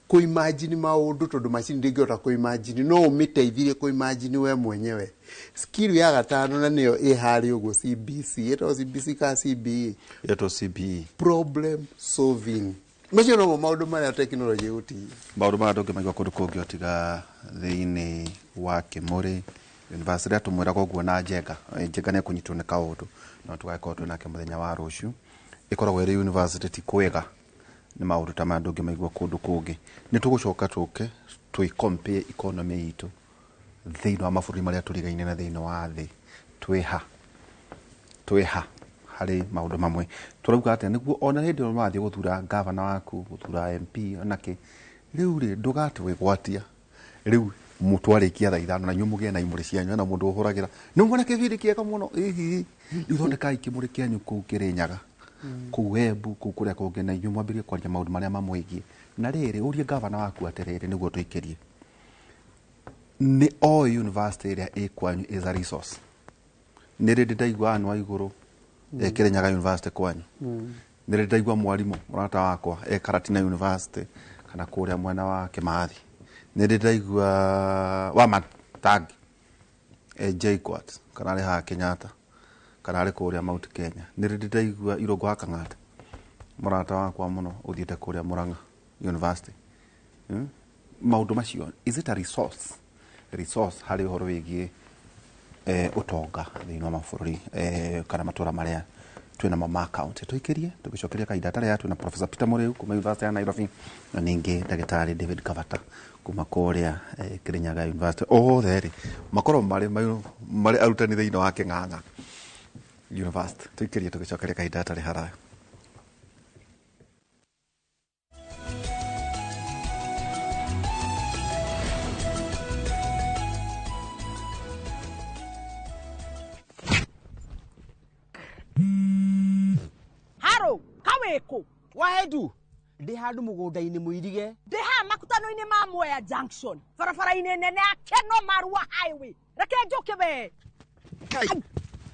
kuimagine maundu tondu machini ndingihota kuimagine no umiteithirie kuimagine we mwenyewe skill ya gatano na niyo ihari ugo CBC eto CBC ka CBE eto CBE problem solving macio no maundu maria technology uti maundu maria ndungimagwa kundu kungi otiga thiini wa Kimuri university atumwira koguo na njega ne kunyitwo ne kaundu no tugakorwo twinake muthenya wa ruciu ikoragwo iri university ti kwega ni maundu ta mandu ngimaigwa kundu kungi ni tugucoka tuke compare economy itu thiini wa mabũrũri maria turigaine na thiini wa thi twiha hari maundu mamwe turauga atia niguo ona hindi no mathie guthura governor waku guthura MP onake riu ri ndugatwe gwatia riu mutwarikia thaa 5 na nyumugie na imuri cianyu na mundu uhuragira ni mwana kiviri kiega muno ihi ithondeka ikimuri kianyu ku Kirinyaga ku Embu ku kuria kungi na inyu mwambirie kwaria maundu maria mamwigie na riri urie governor waku atiriri niguo tuikirie ni all university iria ikwanyu is a resource ni rindi ndaigua anu wa iguru Kirinyaga university kwanyu ni rindi ndaigua mwarimu murata wakwa Karatina university kana kuria mwena wa Kimathi nä ndä ndaigua wa Matangi JKUAT kana rä haha Kenyatta kana rä kå rä a Mount Kenya nä ndä ndaigua Irungu wa Kang'ata mũrata wakwa mũno ũthiĩte kũrĩa Murang'a University maũndũ macio is it a resource harĩ ũhoro wĩgiĩ ũtonga thĩinĩ wa mabũrũri kana matũra marĩa twĩna ma county tũikĩrie tũgĩcokeria kahinda tarĩa twĩna Professor Peter Mũrĩu kuma University ya Nairobi na ningĩ ndagĩtarĩ David Kavata kuma kũrĩa Kirinyaga University othe rĩ makorwo marĩ arutani thĩinĩ wa Kĩng'ang'a University tũikĩrie tũgĩcokeria kahinda tarĩ haraya. Haro, kaweko. Wahedu. Ndi handu mugunda-ini muirige. Ndi ha makutano-ini ma Mwea Junction. Barabara-ini nene ya Keno Marua Highway. Reke njoke we.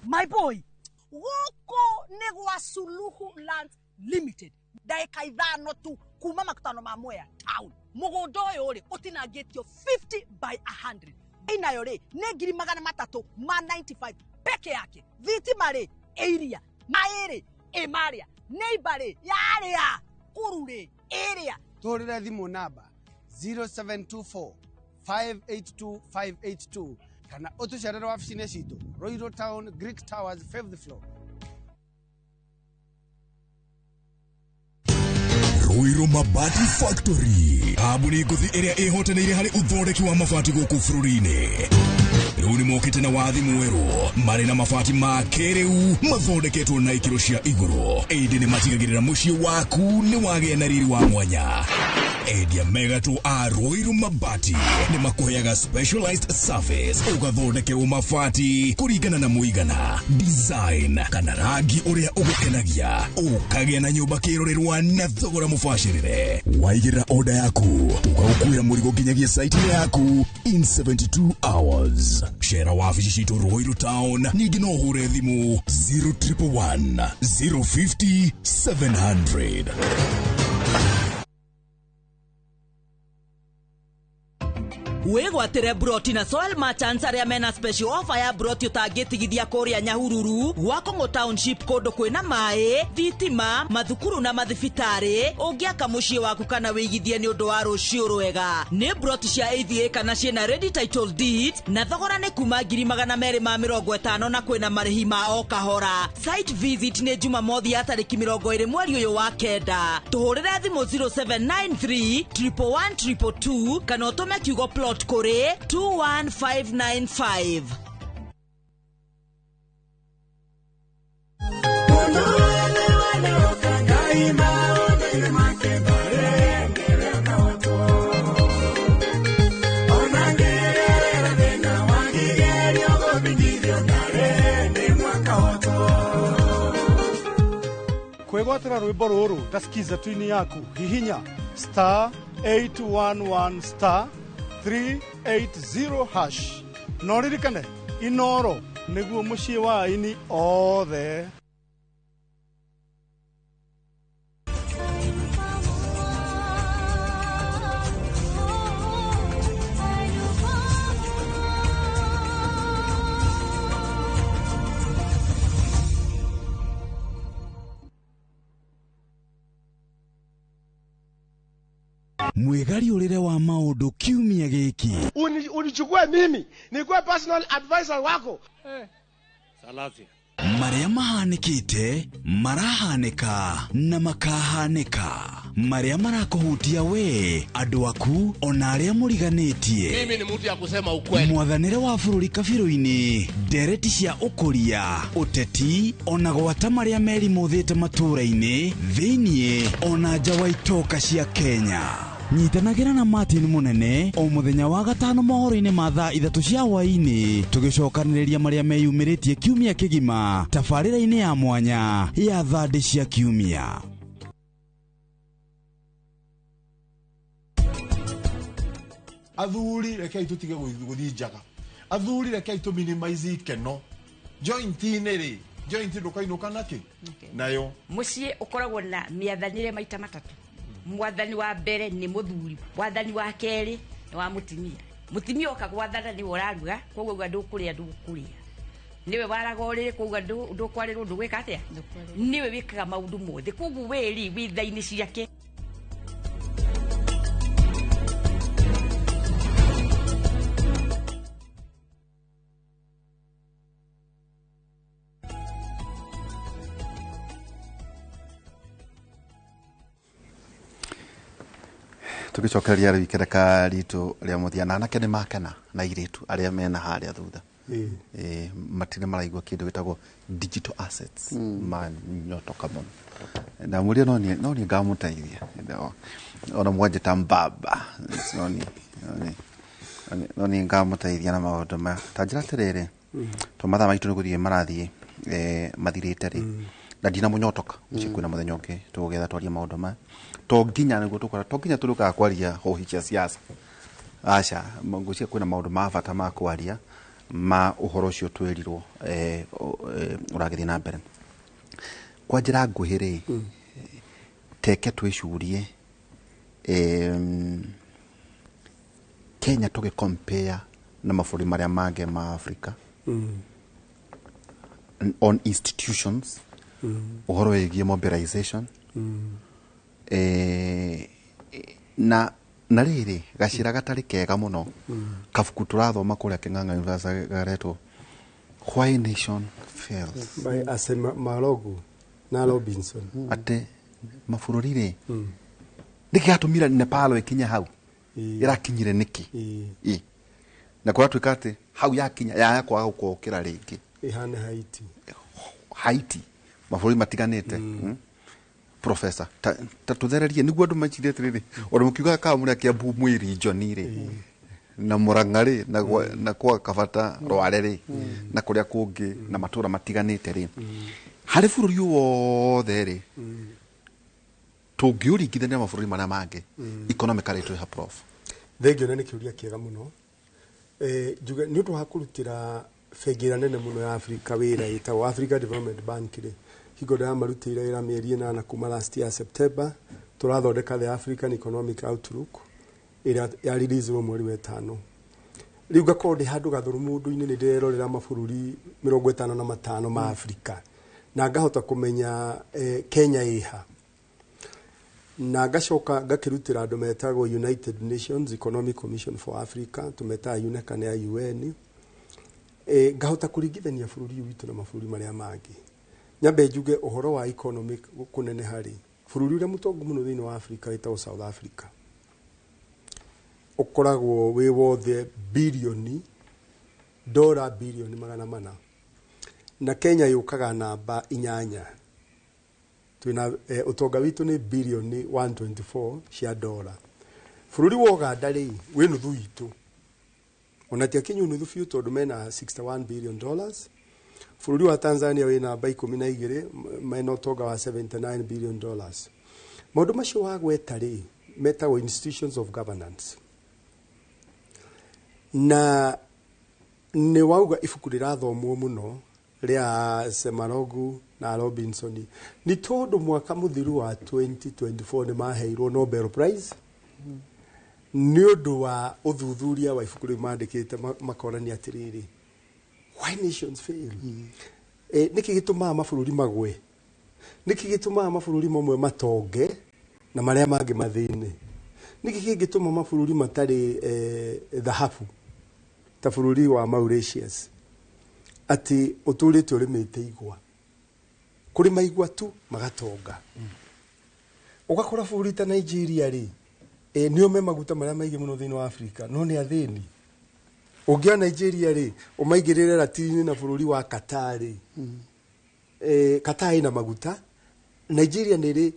My boy. Guko ni gwa Suluhu Land Limited. Daika ithano tu kuma makutano ma Mwea Town. Mugunda uyu ri utinangitio 50 by 100. Inayo ri ni 395 peke yake. Thitima ri area maere emaria neighbor yaria kurure area torira thimu namba 0724 582 582 kana utucerera wabici-inĩ citũ Royal Town Greek Towers 5th floor. Ruiru Mabati Factory kambuni ngũthi ĩrĩa ĩhotanĩire harĩ ũthondeki wa mabati gũkũ bũrũri-inĩ. Rĩu nĩ mokĩte na wathi mwerũ marĩ na mabati ma kĩrĩu mathondeketwo na ikĩro cia igũrũ. Ĩndĩ nĩ matigagĩrĩra mũciĩ waku nĩ wagĩa na riri wa mwanya. Endia megatũ a Ruiru Mabati nĩ makũheaga specialized service ũgathondekerwo mabati kũringana na mũigana, design kana rangi ũrĩa ũgũkenagia, ũkagĩa na nyũmba kĩrorerwa na thogora mũbacĩrĩre. Waigĩrĩra order yaku ũgagũkuĩra mũrigo nginyagia site yaku in 72 hours. Shera wabici citũ Ruiru Town, ningĩ no ũhũre thimũ 0111 050 700. Wegwatire broti na soil merchants aria mena special offer ya broti utangitigithia kuria Nyahururu gwa Kongo Township kondo kwina mai, thitima, mathukuru na mathibitari. Ungiaka muciĩ waku kana wĩigithie ni undu wa rũciũ rwega. Ni broti cia AVA kana ciena ready title deed na thogora ni kuma 250 na kwina marĩhi ma o kahora. Site visit ni Jumamothi ya tarĩki 20 mweri ũyũ wa kenda. Tuhũrĩre thimũ 0793 111 222 kana ũtũme kiugo plot kore 21595. Kwegwatĩra rwĩmbo rũrũ ta skiza tu-inĩ yaku hihinya *811 *380# no ririkane Inoro nĩguo mũciĩ wa aini othe. Mwegari ũrĩre wa maũndũ kiumia gĩkĩ. Unichukue mimi nikuwe personal advisor wako. Salafia. Marĩa mahanĩkĩte marahanĩka na makahanĩka. Marĩa marakũhutia we andũ aku ona arĩa mũriganĩtie. Mimi ni mtu ya kusema ukweli. Mwathanĩre wa bũrũri kabirũ-inĩ, ndereti cia ũkũria, ũteti ona gwata marĩa merimũthĩte matũra-inĩ thĩiniĩ ona nja wa itoka cia Kenya. Nyitanagĩra na Martin Munene o mũthenya wa gatano mohoro-inĩ ma thaa 3 cia hwaĩ-inĩ tũgĩcokanĩrĩria marĩa meyumĩrĩtie kiumia kĩgima tabarĩra-inĩ ya mwanya ya thandĩ cia kiumia. Athuri rekei tutige gũthiĩ njaga. Athuri rekei tu minimize ikeno. Joint-inĩ rĩ, joint ndũkainũka nakĩ nayo mũciĩ ũkoragwo na mĩathanĩre maita matatũ. Mwathani wa mbere ni muthuri, mwathani wa kerĩ wa mutimia okagwathana ni uraruga koguo ndukuria niwe waraga urire koguo ndukwarirwo ndugwika atia niwe wikaga maundu mothe koguo weri withaini ciake tugicokereria riu ikereka ritu ria muthiana anake ni makena na iritu aria mena haria thutha matire maraigua kindu gitagwo digital assets manyotoka muno na muria no ni ngamuteithia ona mwaje tambaba no ni ngamuteithia na maundu ma tanjira tiriri tumatha maitu niguthie marathie mathirite ri na ndina munyotoka cikwina muthenya ungi tugetha twaria maundu ma tonginya niguo tukora tonginya turuka kwaria hohi cia siasa acha ngucia kwina maundu ma bata ma kwaria ma uhoro cio twerirwo uragithie na mbere kwa njira nguhiri teke twicurie Kenya tuge compare na mabũrũri maria mange ma Africa on institutions uhoro wigie mobilization na riri gacira gatari kega muno kabuku turathoma kuria King'ang'a University garetwo Why Nation Fails by Asema Malogu na Robinson ate mabũrũri ri niki gatumira Nepal ikinya hau irakinyire niki na kwa twika ati hau yakinya ya kwa gukokera ringi ihane Haiti mabũrũri matiganite professor tatuthererie niguo andu machire atiriri ora mukiuga ka muri Kiambu mwiri region ri na Murang'a ri na kwa Kabata Rware ri na kuria kungi na matura matiganite ri hari bũrũri wothe ri tungiuringithania mabũrũri maria mange economically to ha prof thengio nĩ kiuria kiega muno juga nĩ ũndũ wa kũrutĩra bengi nene muno ya Africa wĩra ĩtagwo Africa Development Bank ri higo da marutira ira mieri 8 kuma last year September turathondeka the African Economic Outlook ira ya release mweri wa 5 riu gakode handu gathuru mundu-ini ni ndirerorera mabũrũri 55 ma Africa na ngahota kumenya Kenya iha na gacoka ngakirutira andu metagwo United Nations Economic Commission for Africa tumeta UNEC na UN ngahota kuringithania bũrũri witu na mabũrũri maria mangi nyambe njuge uhoro wa economic kunene hari bũrũri uria mutongu muno thiini wa Africa witagwo South Africa ukoragwo wi wothe dola bilioni 400 na Kenya yukaga namba 8 twina utonga witu ni bilioni 124 cia dola bũrũri wa Uganda ri wi nuthu itu onatia kinyu nuthu fiu tondu mena $61 billion bũrũri wa Tanzania wĩ namba 12 mena utonga wa $79 billion maundu macio wa gweta ri metagwo institutions of governance na ni wauga ibuku rirathomwo muno ria Semarogu na Robinson ni tondu mwaka muthiru wa 2024 ni maheirwo Nobel Prize ni undu wa uthuthuria wa ibuku ri mandikite makorani atiriri Why Nations Fail niki gituma mabũrũri magwe niki gituma mabũrũri mamwe matonge na maria mangi mathine niki gituma mabũrũri matari dhahabu ta bũrũri wa Mauritius ati uturite urimite igwa kuri maigwa tu magatonga ugakora bũrũri ta Nigeria ri nio me maguta maria maigi muno thiini wa Africa no ni athini ugia Nigeria ri umaigirire ratini na bũrũri wa Qatar Qatar ina maguta Nigeria ni ri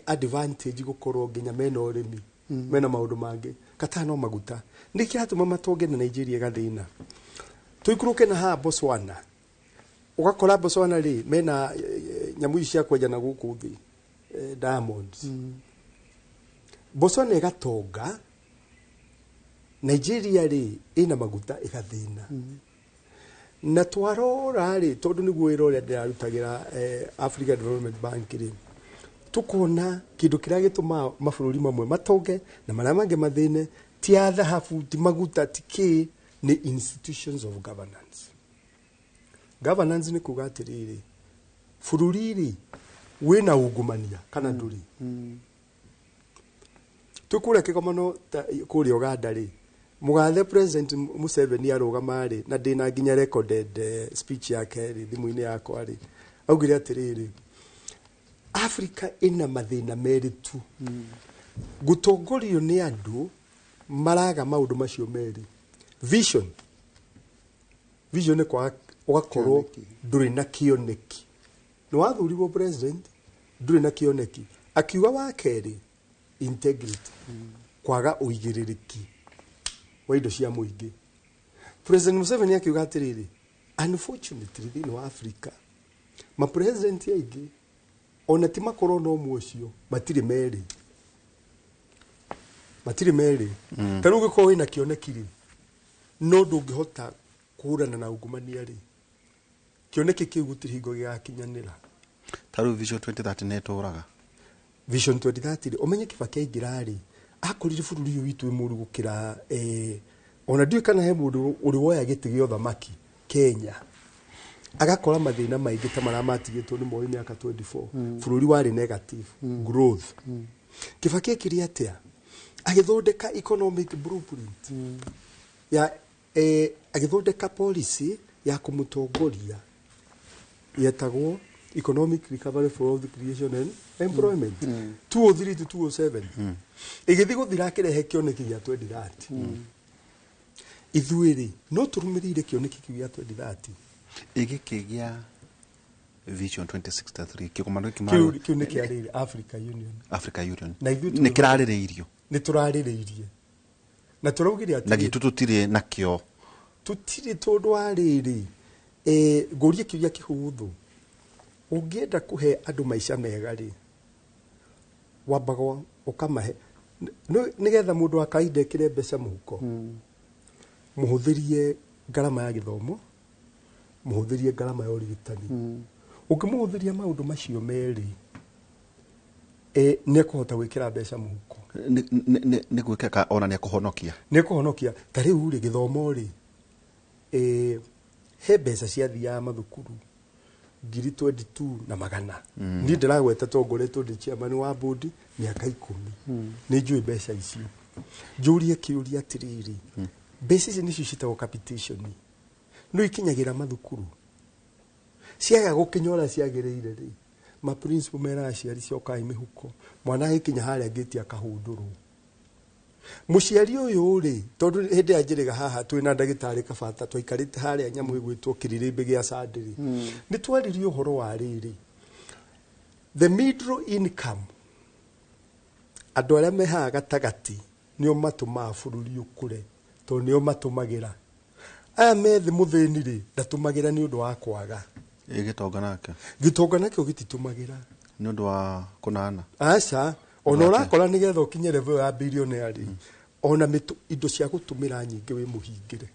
advantage gukorwo nginya mena urimi mena maundu mangi Qatar no maguta niki hatuma matonge na Nigeria gathina tuikuruke na ha Botswana ugakora Botswana ri mena nyamu cia kwenja na guku thi diamonds Botswana igatonga Nigeria ri ina maguta igathina na twarora ri tondu niguo irore ndirarutagira Africa Development Bank ri tukona kindu kiria gituma mabũrũri mamwe matonge na maria mangi mathine ti thahabu ti maguta ti ki ni institutions of governance. Governance ni kuga atiriri bururi wina ungumania kana nduri tukure kikomano kuri Uganda ri mugathe President Museveni arugama ri na ndina nginya recorded speech yake ri thimu-ini yakwa ri augire atiriri Africa ina mathina meritu gutongorio ni andu maraga maundu macio meri vision ni kwa ugakorwo nduri na kioneki no wathurirwo president nduri na kioneki akiuga wa keri integrity kwaga uigiririki wa indo cia muingi. President Museveni akiuga atiriri unfortunately thini wa Africa ma president aingi ona ti makorwo no mucio matire meri taru giko wina kioneki ri no ndungihota kurana na ungumania ri kioneki kiu gutiri hingo gigakinyanira taru vision 2030 neturaga vision 2030 omenye Kibaki aingirari akorire bururi uyu witu imuru gukira ona ndiu kana he mundu uri woya giti gyo thamaki Kenya agakora mathina maingi ta maramatigitwo ni moi miaka 24 bururi wari negative growth Kibaki akiria atia agithondeka economic blueprint ya agithondeka policy ya kumutongoria yetagwo economic recovery for all the creation and employment 203 to 207 igithi guthira kirehe kioneki gya 2030 ithuiri no turumirire kioneki gya 2030 igikigia vision 2063 kikomando kioneki ari Africa Union na ni kiraririirio ni turaririirie na turaugire ati na gitututire nakio tutire tondu ariri ngurie kiuria kihuthu ungienda kuhe andu maisha mega ri wambago ukamahe nigetha mundu akaide kire mbeca muhuko muhuthirie garama ya githomo muhuthirie garama ya urigitani ukimuhuthiria maundu macio meri ne kuhota gwikira mbeca muhuko ne gwikeka ona ne kuhonokia tari uri githomo ri he mbeca cia thia mathukuru ngiri 22 na magana ni ndiragweta tongoretwo ndi chairman wa board miaka 10 ni njui mbeca icio njurie kiuria atiriri mbeca ici nicio citagwo capitation no ikinyagira mathukuru ciaga gukinyora ciagiriire ri ma principal mera aciari cioka imihuko mwana ikinya haria ngiti akahunduru muciari uyu ri tondu hindi ajiriga haha twina ndagitari kabata twikarite haria nyamu igwitwo kiririmbe gia sadiri ni twaririo horo wa riri the middle income andu aria meha gatagati nio matuma bururi ukure to nio matumagira aya methi muthini ri ndatumagira ni undu wa kwaga gitonga nake gititumagira ni undu wa kunana aca ona urakora nigetha ukinye level ya billionaire ona mitu indo cia gutumira nyingi wi muhingire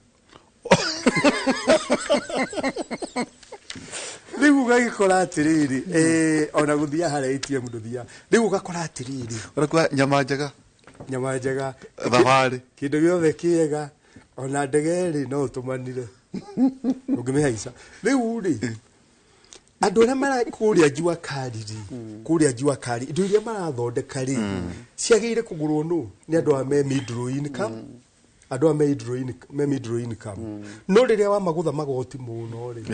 riu gagikora atiriri ona guthia haria ATM nduthia riu gakora atiriri urakwa nyama njega thabari kindu giothe kiega ona ndege ri no tumanire ungimihaica riu ri andu aria marakuria njua kariri kuria njua kari indo iria marathondeka ri ciagire kugurwo no ni andu a me middle income andu a me middle income no riria wa magutha magoti muno ri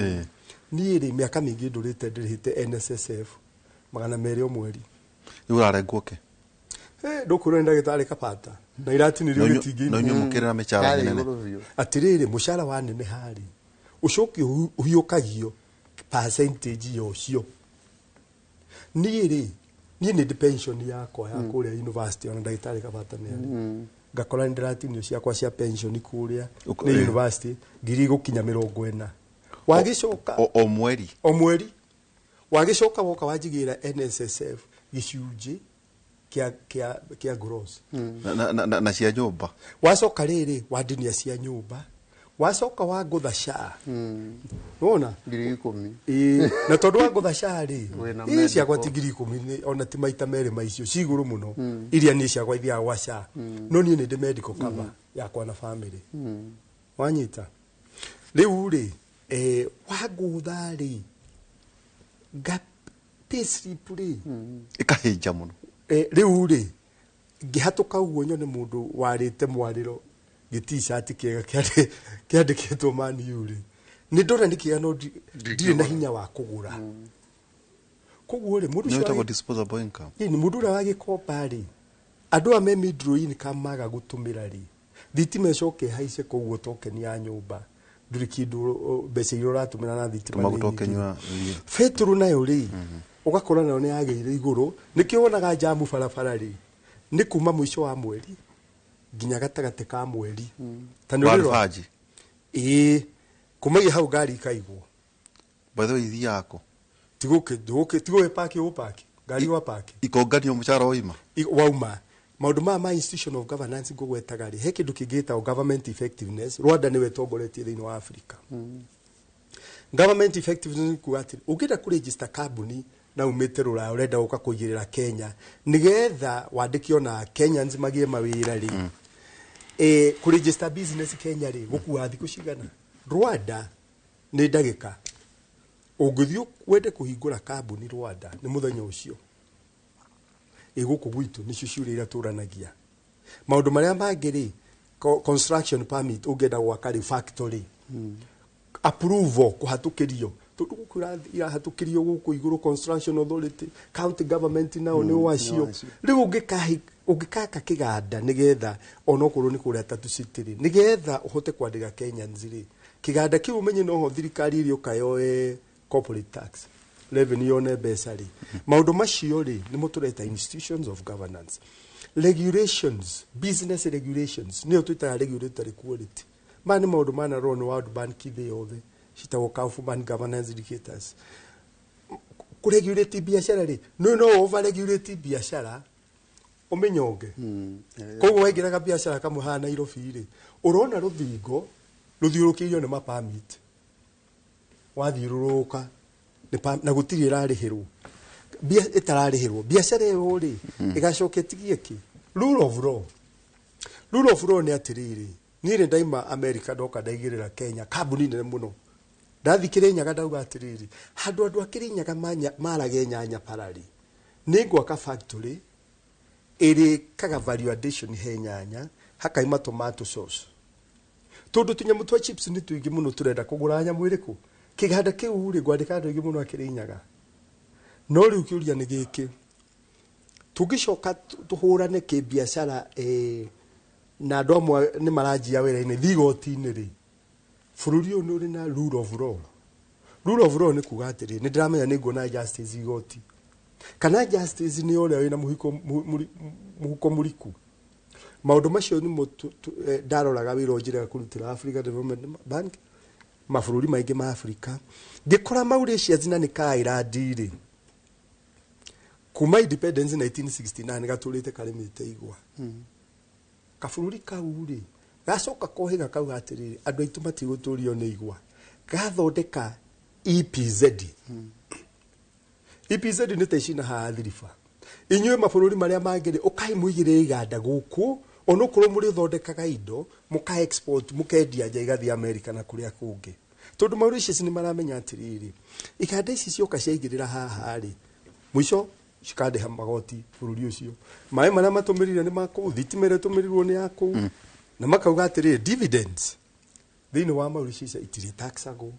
ni ri miaka mingi ndurite ndirite NSSF magana meri o mweri urarengwo ke ndukuru ndagitari kapata na iratinirio gitingi no nyumukira na michara nene atiriri mushara wa nene hari ucoki uhiukagio percentage yocio ni pension yakwa ya kuria university ona ndagitari kabata ni ngakora ndiratinio ciakwa cia pension kuria ni university ngiri gukinya 40 wagicoka o mweri wagicoka woka wajigira NSSF gicunji kia gross na cia nyumba wacoka riri wandinia cia nyumba wacoka wangutha SHA wona ngiri 10 na tondu wangutha SHA ri ii ciakwa ti ngiri 10 ona ti maita meri maicio ciguru muno iria ni ciakwa ithiaga gwa SHA no ni ndi medical cover yakwa na family wanyita riu ri wangutha ri payslip ri ikahinja muno riu ri ngihatuka uguo nyone mundu warite mwariro giti-shirt kiega kiandikitwo Man U ri ni ndona ni kiega no ndire na hinya wa kugura koguo ri mundu cio disposable income ni mundu ura wagikomba ri andu a me middle income maga gutumira ri thitima icoke haice koguo token ya nyumba nduri kindu mbeca iria uratumira na thitima magutokenywa fetru nayo ri ugakora nayo ni yageire iguru nikio wonaga jamu barabara ri ni kuma mwisho wa mweri ginya gatagate ka mweri tanuriro kuma hau gari ikaigwo batho ithi yako tigo paki gari wa paki ikonganio mucara oima wauma maundu ma institution of governance ngugwetaga ri he kindu kingita government effectiveness Rwanda niwe tongoretie thiini wa Africa government effectiveness kuati ukida ku register company na umete rura urenda uka kuyirira Kenya nigetha wandikio na Kenyans magie mawira ri ku register business Kenya ri gukuwa thiku cigana Rwanda ni ndagika ungithio wende kuhingura kambuni Rwanda ni muthenya ucio guku gwitu ni ciuciuri ira turanagia maundu maria mangiri construction permit ungenda gwaka factory approval kuhatukirio tondu gukura ira hatukirio guku iguru construction authority county government nao ni wacio riu ungikaka kiganda nigetha onokorwo ni kuria tatu citiri nigetha uhote kwandika Kenyans ri kiganda kiu umenye no ho thirikari iri ukayoe corporate tax revenue yone mbeca ri maundu macio ri ni mutureta institutions of governance regulations business regulations ni utita regulatory quality mani maundu mana ron World Bank kibe yothe citagwo Kaufman governance indicators kuregulate biashara ri no over regulate biashara umenyonge koguo waigiraga biashara kamuhana Nairobi ri urona ruthingo ruthiurukirio ni permit wathiururuka na gutiri irarihirwo itararihirwo biashara iyo ri igacoketigie ki rule of law ni atiriri nire ndaima America ndoka ndaigirira Kenya kambuni nene muno ndathikire nyaga ndauga atiriri andu akiri nyaga marage nyanya parari ningwaka factory iri kaga value addition he nyanya hakaima tomato sauce tondu tunyamu twa chips ni tuingi muno turenda kugura nyamu iriku kiganda kiu ri gwandika andu ingi muno akiri nyaga no riu kiuria ni giki tugicoka tuhurane ki biashara na andu amwe ni maranjia wira-ini thigoti-ini ri bururi uyu ni uri na rule of law ni kuga atiri ni ndiramenya ni nguona justice igoti kana justice ni uria wina muhuko muriku maundu macio ni ndaroraga wira njira kurutira Africa Development Bank mabururi maingi ma Africa ngikora Mauritius zina ni kairandi ri kuma independence 1969 gaturite karimite igwa kabururi kau ri gacoka kohiga kau atiriri andu aitu matiguturio ni igwa gathondeka EPZ EPZ ni tecina ha thirifa inywe mabururi maria mangiri ukai muigire iganda guku onokorwo muri thondekaga indo muka export mukendia nja igathi America na kuria kungi tondu Mauritius ni maramenya atiriri iganda ici cioka ciaigirira haha ri mwisho cikandeha magoti bururi ucio mai maria matumirire ni mako thitimere tumirirwo ni yako na makauga atiriri dividends thini wa Mauritius itiri taxago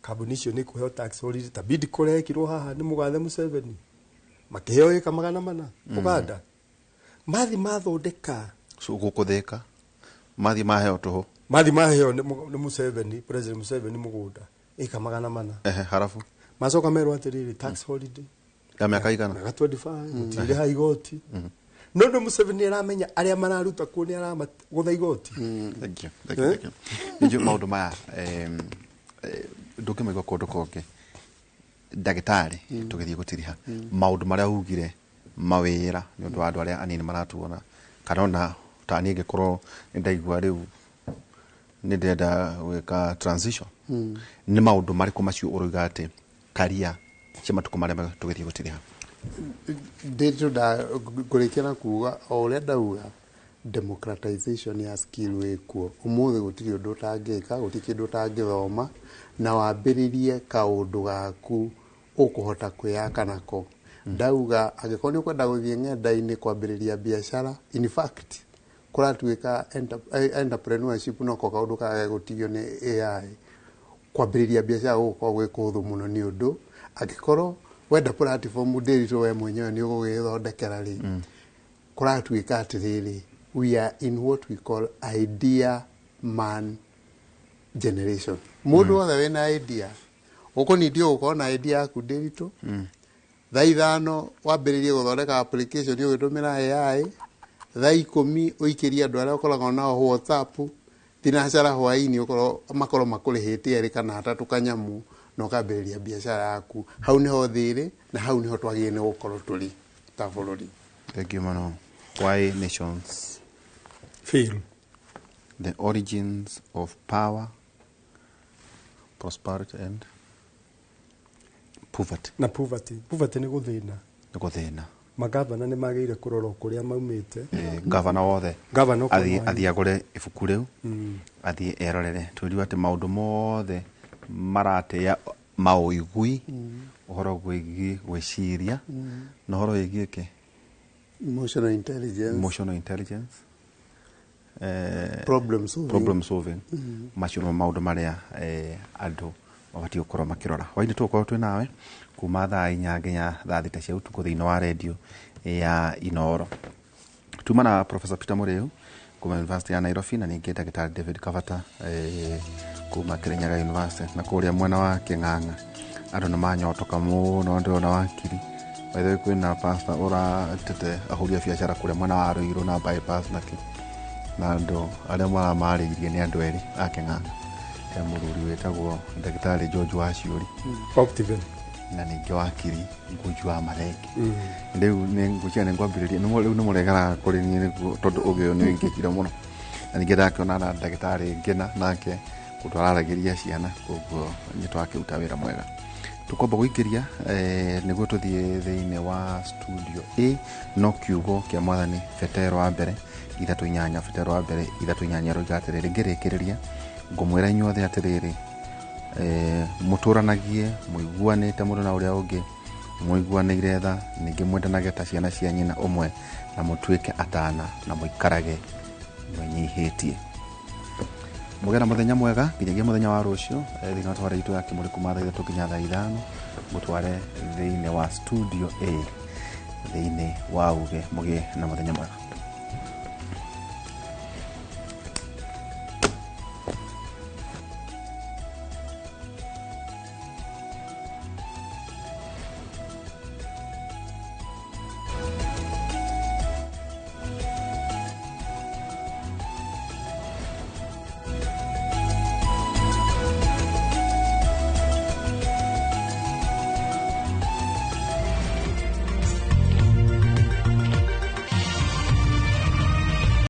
kambuni icio ni kuheo tax holiday ta bid kurekirwo haha ni mugathe Museveni makiheo ika 400 Uganda mathi mathondeka gukutheka mathi maheo toho mathi maheo ni Museveni president Museveni mugunda ika 400 harafu macoka merwo atiriri tax holiday ya miaka igana na 25 mutire ha igoti no Museveni aramenya aria mararuta kuni arama gutha igoti thank you ndio maundu maya nduke mego kondo konge ndagitari tugithie gutiriha maundu maria ugire mawira ni undu wa andu aria anini maratuona kana ona tani ngikorwo ndaigua riu nä ndenda gwä transition nä maå ndå marä kå macio å roiga atä karia cia matukå marä a tå gä thiä gå tirä ha ndä ngå rä kia na kuga o å rä a ndauga democratization ya skill wä kuo å må thä gå tirä å ndå å tangä ka gå tirä kä ndå å tangä thoma na wambä rä rie kaå ndå gaku å kå hota kwä yaka nako ndauga angä korwo nä å kwenda gå thiä ng'enda-inä kwambä rä ria biacara in fact kå ratuä ka entrepreneurship noko kaå ndå kage gå tigio nä AI kwambä rä ria biacara gå korwo gwä kå thå må no nä å ndå angä korwo wenda platform ndä ritå we mwenyewe nä å gå gä thondekera rä kå ratuä ka atä rä rä we are in what we call idea man generation må ndå wothe wä na idea å kå nindio gå korwo na idea yaku ndä ritå thaa ithano wambä rä rie gå thondeka application å gä tå mä ra AI thaa 10 å ikä ria andå arä a å koragwo nao WhatsApp thinacara hwainä makorwo makå rä hä te erä kana atatå kanyamu na å kambä rä ria biacara yaku hau nä ho thä rä na hau nä ho twagä nä gå korwo tå rä ta bå rå ri. Thank you, Mano. Why nations fail? The origins of power, prosperity and poverty. Na poverty nä gå thä na nä gå thä na magavana nä magä ire kå rora kå rä a maumä te gavana wothe athiä agå re ibuku rä u athiä erorere twä riu atä maå ndå mothe maratä maå igui å horo gwä giä gwä ciria na å horo wä giä kä emotional intelligence problem solving macio no maå ndå marä a andå mabatiä gå korwo makä rora hwainä tå korwo twä nawe kuma thaa 4 nginya thaa 6 cia utukå thä-inä wa redio ya Inoro. Tuma na Professor Peter Muriu kuma University ya Nairobi na ningĩ Dr. David Kavata kuma Kirinyaga University na kũrĩa mwena wa Kĩng'ang'a andũ nĩ manyotoka mũno ndĩrona wakiri by the way kwĩna pastor ũratete ahũria biacara kũrĩa mwena wa Ruiru na bypass na andũ arĩa maramarĩirie nĩ andũ erĩ a Kĩng'ang'a ya mũruri wĩtagwo Dr. George Waciuri Optiven na ningĩ wakiri Nguju wa Marenge rĩu nĩ ngũcia nĩ ngwambĩrĩria rĩu nĩ mũregara kũrĩ niĩ tondũ ũgĩ ũyũ nĩ wĩingĩkire mũno na ningĩ ndakĩona na ndagĩtarĩ ngĩna nake gũtwararagĩria ciana koguo nĩ twakĩruta wĩra mwega tũkwamba gũingĩria nĩguo tũthiĩ thĩinĩ wa studio A no kiugo kĩa mwathani Petero wa mbere 3:8 Petero wa mbere 3:8 roiga atĩrĩrĩ ngĩrĩkĩrĩria ngũmwĩra inyuothe atĩrĩrĩ mũtũranagie mũiguanĩte mũndũ na ũrĩa ũngĩ mũiguanĩire tha ningĩ mwendanage ta ciana cia nyina ũmwe na mũtuĩke atana na mũikarage mwĩnyihĩtie mũgera mũthenya mwega nginyagia mũthenya wa rũciũ thĩinĩ wa twarĩ itũ ya Kĩmũrĩ kuma thaa 3 nginya thaa 5 mũtware thĩinĩ wa studio A thĩinĩ wa uge mũgĩe na mũthenya mwega.